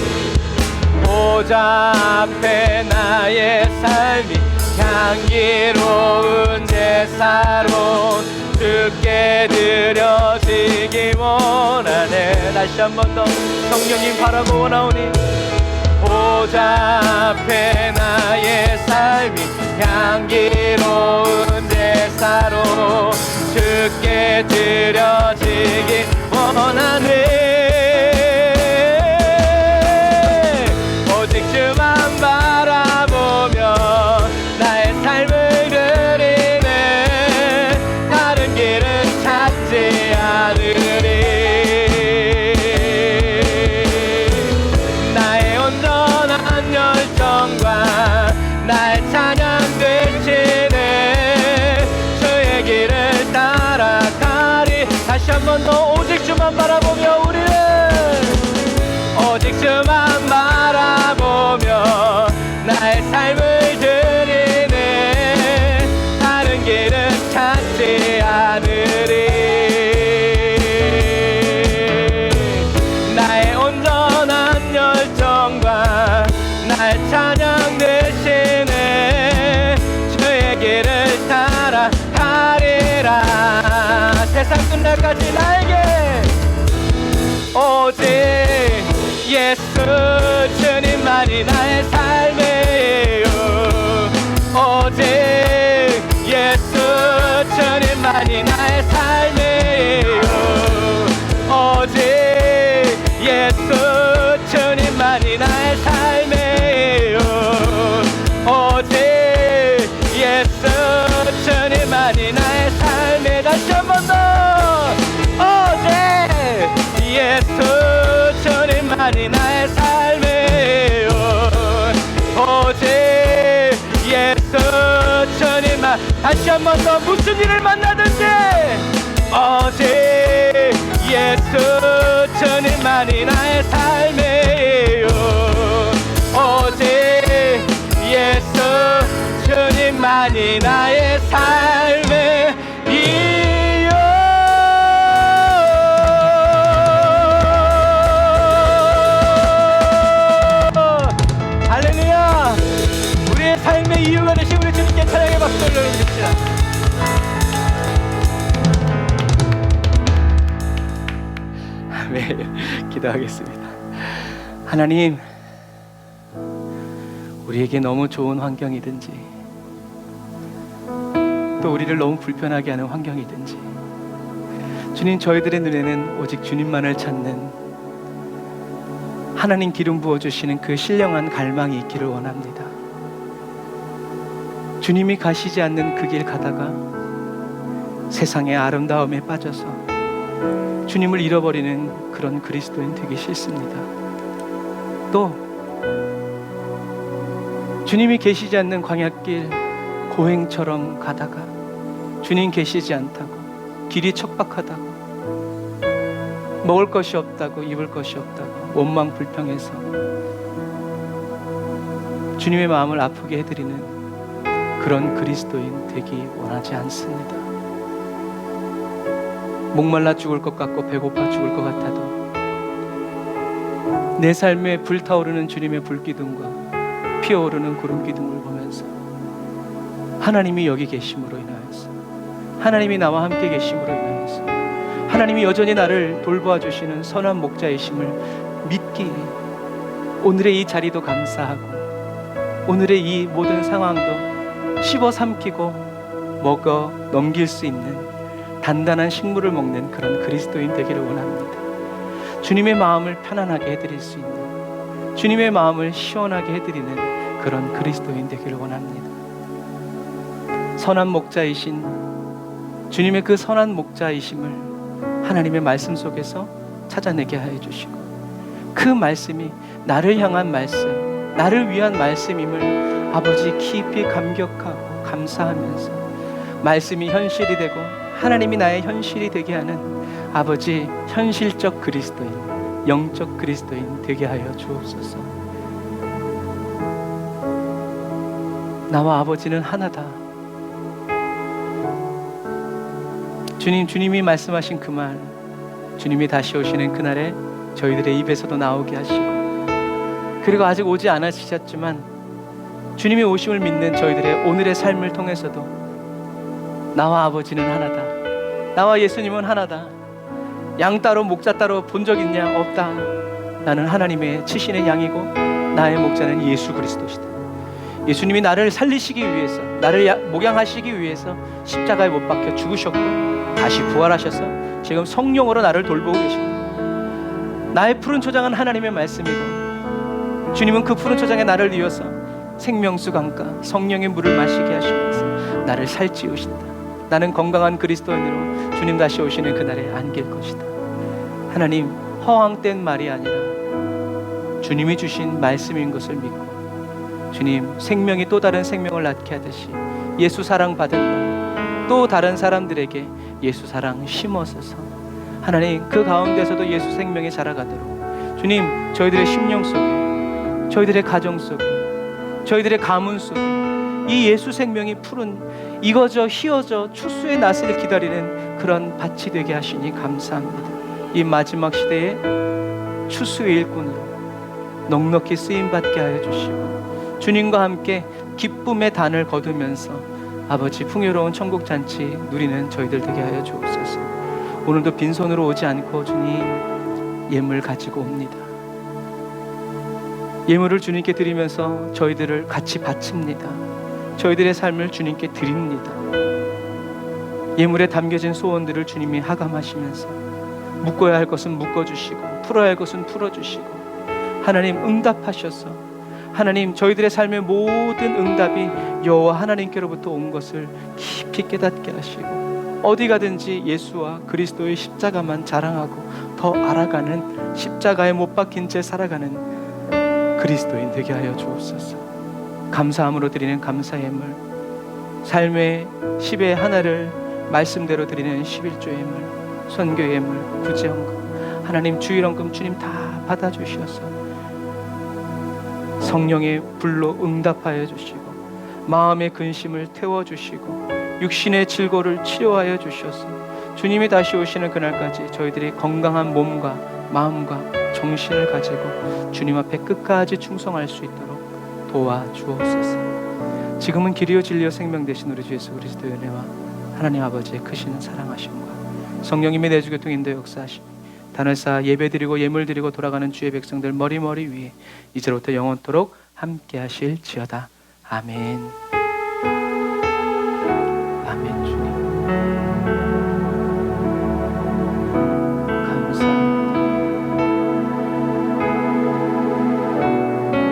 보좌 앞에 나의 삶이 향기로운 제사로 주께 드려지기 원하네. 다시 한 번 더 성령님 바라보고 나오니 보좌 앞에 나의 삶이 향기로운 제사로 주께 드려지기 원하네. 오직 주만 바라보며 나의 삶을 드리네. 다른 길은 찾지 않으리. 나의 온전한 열정과 나의 찬양 되시네. 주의 길을 따라가리. 다시 한 번 더 오직 주만 바라보며 우리는 오직 주만 바라보며 나의 삶을 드리네. 다른 길은 찾지 않으리. 나의 온전한 열정과 나의 찬양 되시네. 주의 길을 따라가리라. 세상 끝날까지 나에게 오직 예수 주님만이 나의 삶이에요. 오직 예수 주님만이 나의 삶이에요. 오직 예수 주님만이 나의 삶이에요. 오직 예수 주님만이 나의 삶에. 다시 한 번 더 오직 예수 주님만이 나의 삶이에요. 오직 예수 주님만. 다시 한 번 더 무슨 일을 만나든지 오직 예수 주님만이 나의 삶이에요. 오직 예수 주님만이 나의 삶이에요. 할렐루야. 우리의 삶의 이유가 되신 우리 주님께 찬양의 박수를 올려주십시다. 네, 기도하겠습니다. 하나님, 우리에게 너무 좋은 환경이든지 또 우리를 너무 불편하게 하는 환경이든지 주님, 저희들의 눈에는 오직 주님만을 찾는 하나님 기름 부어주시는 그 신령한 갈망이 있기를 원합니다. 주님이 가시지 않는 그 길 가다가 세상의 아름다움에 빠져서 주님을 잃어버리는 그런 그리스도인 되기 싫습니다. 또 주님이 계시지 않는 광야길 고행처럼 가다가 주님 계시지 않다고, 길이 척박하다고, 먹을 것이 없다고, 입을 것이 없다고 원망 불평해서 주님의 마음을 아프게 해드리는 그런 그리스도인 되기 원하지 않습니다. 목말라 죽을 것 같고 배고파 죽을 것 같아도 내 삶에 불타오르는 주님의 불기둥과 피어오르는 구름기둥을 보면서 하나님이 여기 계심으로 인하여서, 하나님이 나와 함께 계심으로 인하여서, 하나님이 여전히 나를 돌보아 주시는 선한 목자이심을 믿기에 오늘의 이 자리도 감사하고 오늘의 이 모든 상황도 씹어 삼키고 먹어 넘길 수 있는 단단한 식물을 먹는 그런 그리스도인 되기를 원합니다. 주님의 마음을 편안하게 해드릴 수 있는, 주님의 마음을 시원하게 해드리는 그런 그리스도인 되기를 원합니다. 선한 목자이신 주님의 그 선한 목자이심을 하나님의 말씀 속에서 찾아내게 하여 주시고, 그 말씀이 나를 향한 말씀, 나를 위한 말씀임을 아버지 깊이 감격하고 감사하면서 말씀이 현실이 되고 하나님이 나의 현실이 되게 하는 아버지 현실적 그리스도인, 영적 그리스도인 되게 하여 주옵소서. 나와 아버지는 하나다. 주님, 주님이 말씀하신 그 말, 주님이 다시 오시는 그날에 저희들의 입에서도 나오게 하시고, 그리고 아직 오지 않으셨지만 주님의 오심을 믿는 저희들의 오늘의 삶을 통해서도 나와 아버지는 하나다, 나와 예수님은 하나다, 양 따로 목자 따로 본 적 있냐? 없다. 나는 하나님의 치신의 양이고 나의 목자는 예수 그리스도시다. 예수님이 나를 살리시기 위해서, 나를 목양하시기 위해서 십자가에 못 박혀 죽으셨고 다시 부활하셔서 지금 성령으로 나를 돌보고 계십니다. 나의 푸른 초장은 하나님의 말씀이고 주님은 그 푸른 초장에 나를 이어서 생명수 강가 성령의 물을 마시게 하시면서 나를 살찌우신다. 나는 건강한 그리스도인으로 주님 다시 오시는 그날에 안길 것이다. 하나님, 허황된 말이 아니라 주님이 주신 말씀인 것을 믿고 주님, 생명이 또 다른 생명을 낳게 하듯이 예수 사랑 받은 날 또 다른 사람들에게 예수 사랑 심어서서 하나님, 그 가운데서도 예수 생명이 자라가도록 주님, 저희들의 심령 속에, 저희들의 가정 속에, 저희들의 가문 속에 이 예수 생명이 푸른 익어져 희어져 추수의 낫을 기다리는 그런 밭이 되게 하시니 감사합니다. 이 마지막 시대에 추수의 일꾼으로 넉넉히 쓰임받게 하여 주시고 주님과 함께 기쁨의 단을 거두면서 아버지 풍요로운 천국잔치 누리는 저희들 되게 하여 주옵소서. 오늘도 빈손으로 오지 않고 주님 예물 가지고 옵니다. 예물을 주님께 드리면서 저희들을 같이 바칩니다. 저희들의 삶을 주님께 드립니다. 예물에 담겨진 소원들을 주님이 하감하시면서 묶어야 할 것은 묶어주시고 풀어야 할 것은 풀어주시고 하나님 응답하셔서 하나님, 저희들의 삶의 모든 응답이 여호와 하나님께로부터 온 것을 깊이 깨닫게 하시고 어디 가든지 예수와 그리스도의 십자가만 자랑하고 더 알아가는, 십자가에 못 박힌 채 살아가는 그리스도인 되게 하여 주옵소서. 감사함으로 드리는 감사 예물, 삶의 10의 하나를 말씀대로 드리는 11조 예물, 선교 예물, 구제헌금, 하나님 주일헌금 주님 다 받아주셔서 성령의 불로 응답하여 주시고 마음의 근심을 태워주시고 육신의 질고를 치료하여 주셔서 주님이 다시 오시는 그날까지 저희들이 건강한 몸과 마음과 정신을 가지고 주님 앞에 끝까지 충성할 수 있도록 도와주옵소서. 지금은 길이요 진리요 생명 되신 우리 주 예수 그리스도의 은혜와 하나님 아버지의 크신 사랑하심과 성령님의 내주 교통 인도 역사하심 단을 쌓아 예배드리고 예물드리고 돌아가는 주의 백성들 머리머리 위에 이제로부터 영원토록 함께 하실지어다. 아멘. 아멘. 주님 감사합니다.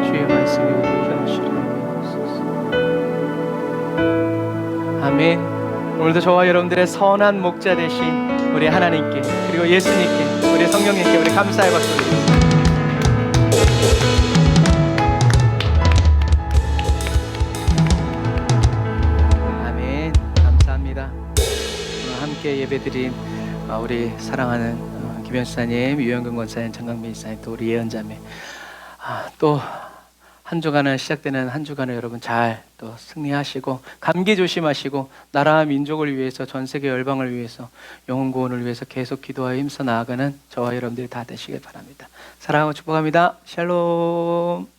주의 말씀이 우리 현실을 이루소서. 아멘. 오늘도 저와 여러분들의 선한 목자 되신 우리 하나님께 그리고 예수님께 우리 성령님께 우리 감사의 박수 드립니다. 아멘. 감사합니다. 함께 예배드린 우리 사랑하는 김현수사님, 유영근 권사님, 정강민 이사님, 또 우리 예언자매, 또 한 주간은 시작되는 한 주간을 여러분 잘 또 승리하시고 감기 조심하시고 나라와 민족을 위해서 전 세계 열방을 위해서 영혼 구원을 위해서 계속 기도하여 힘써 나아가는 저와 여러분들이 다 되시길 바랍니다. 사랑하고 축복합니다. 샬롬.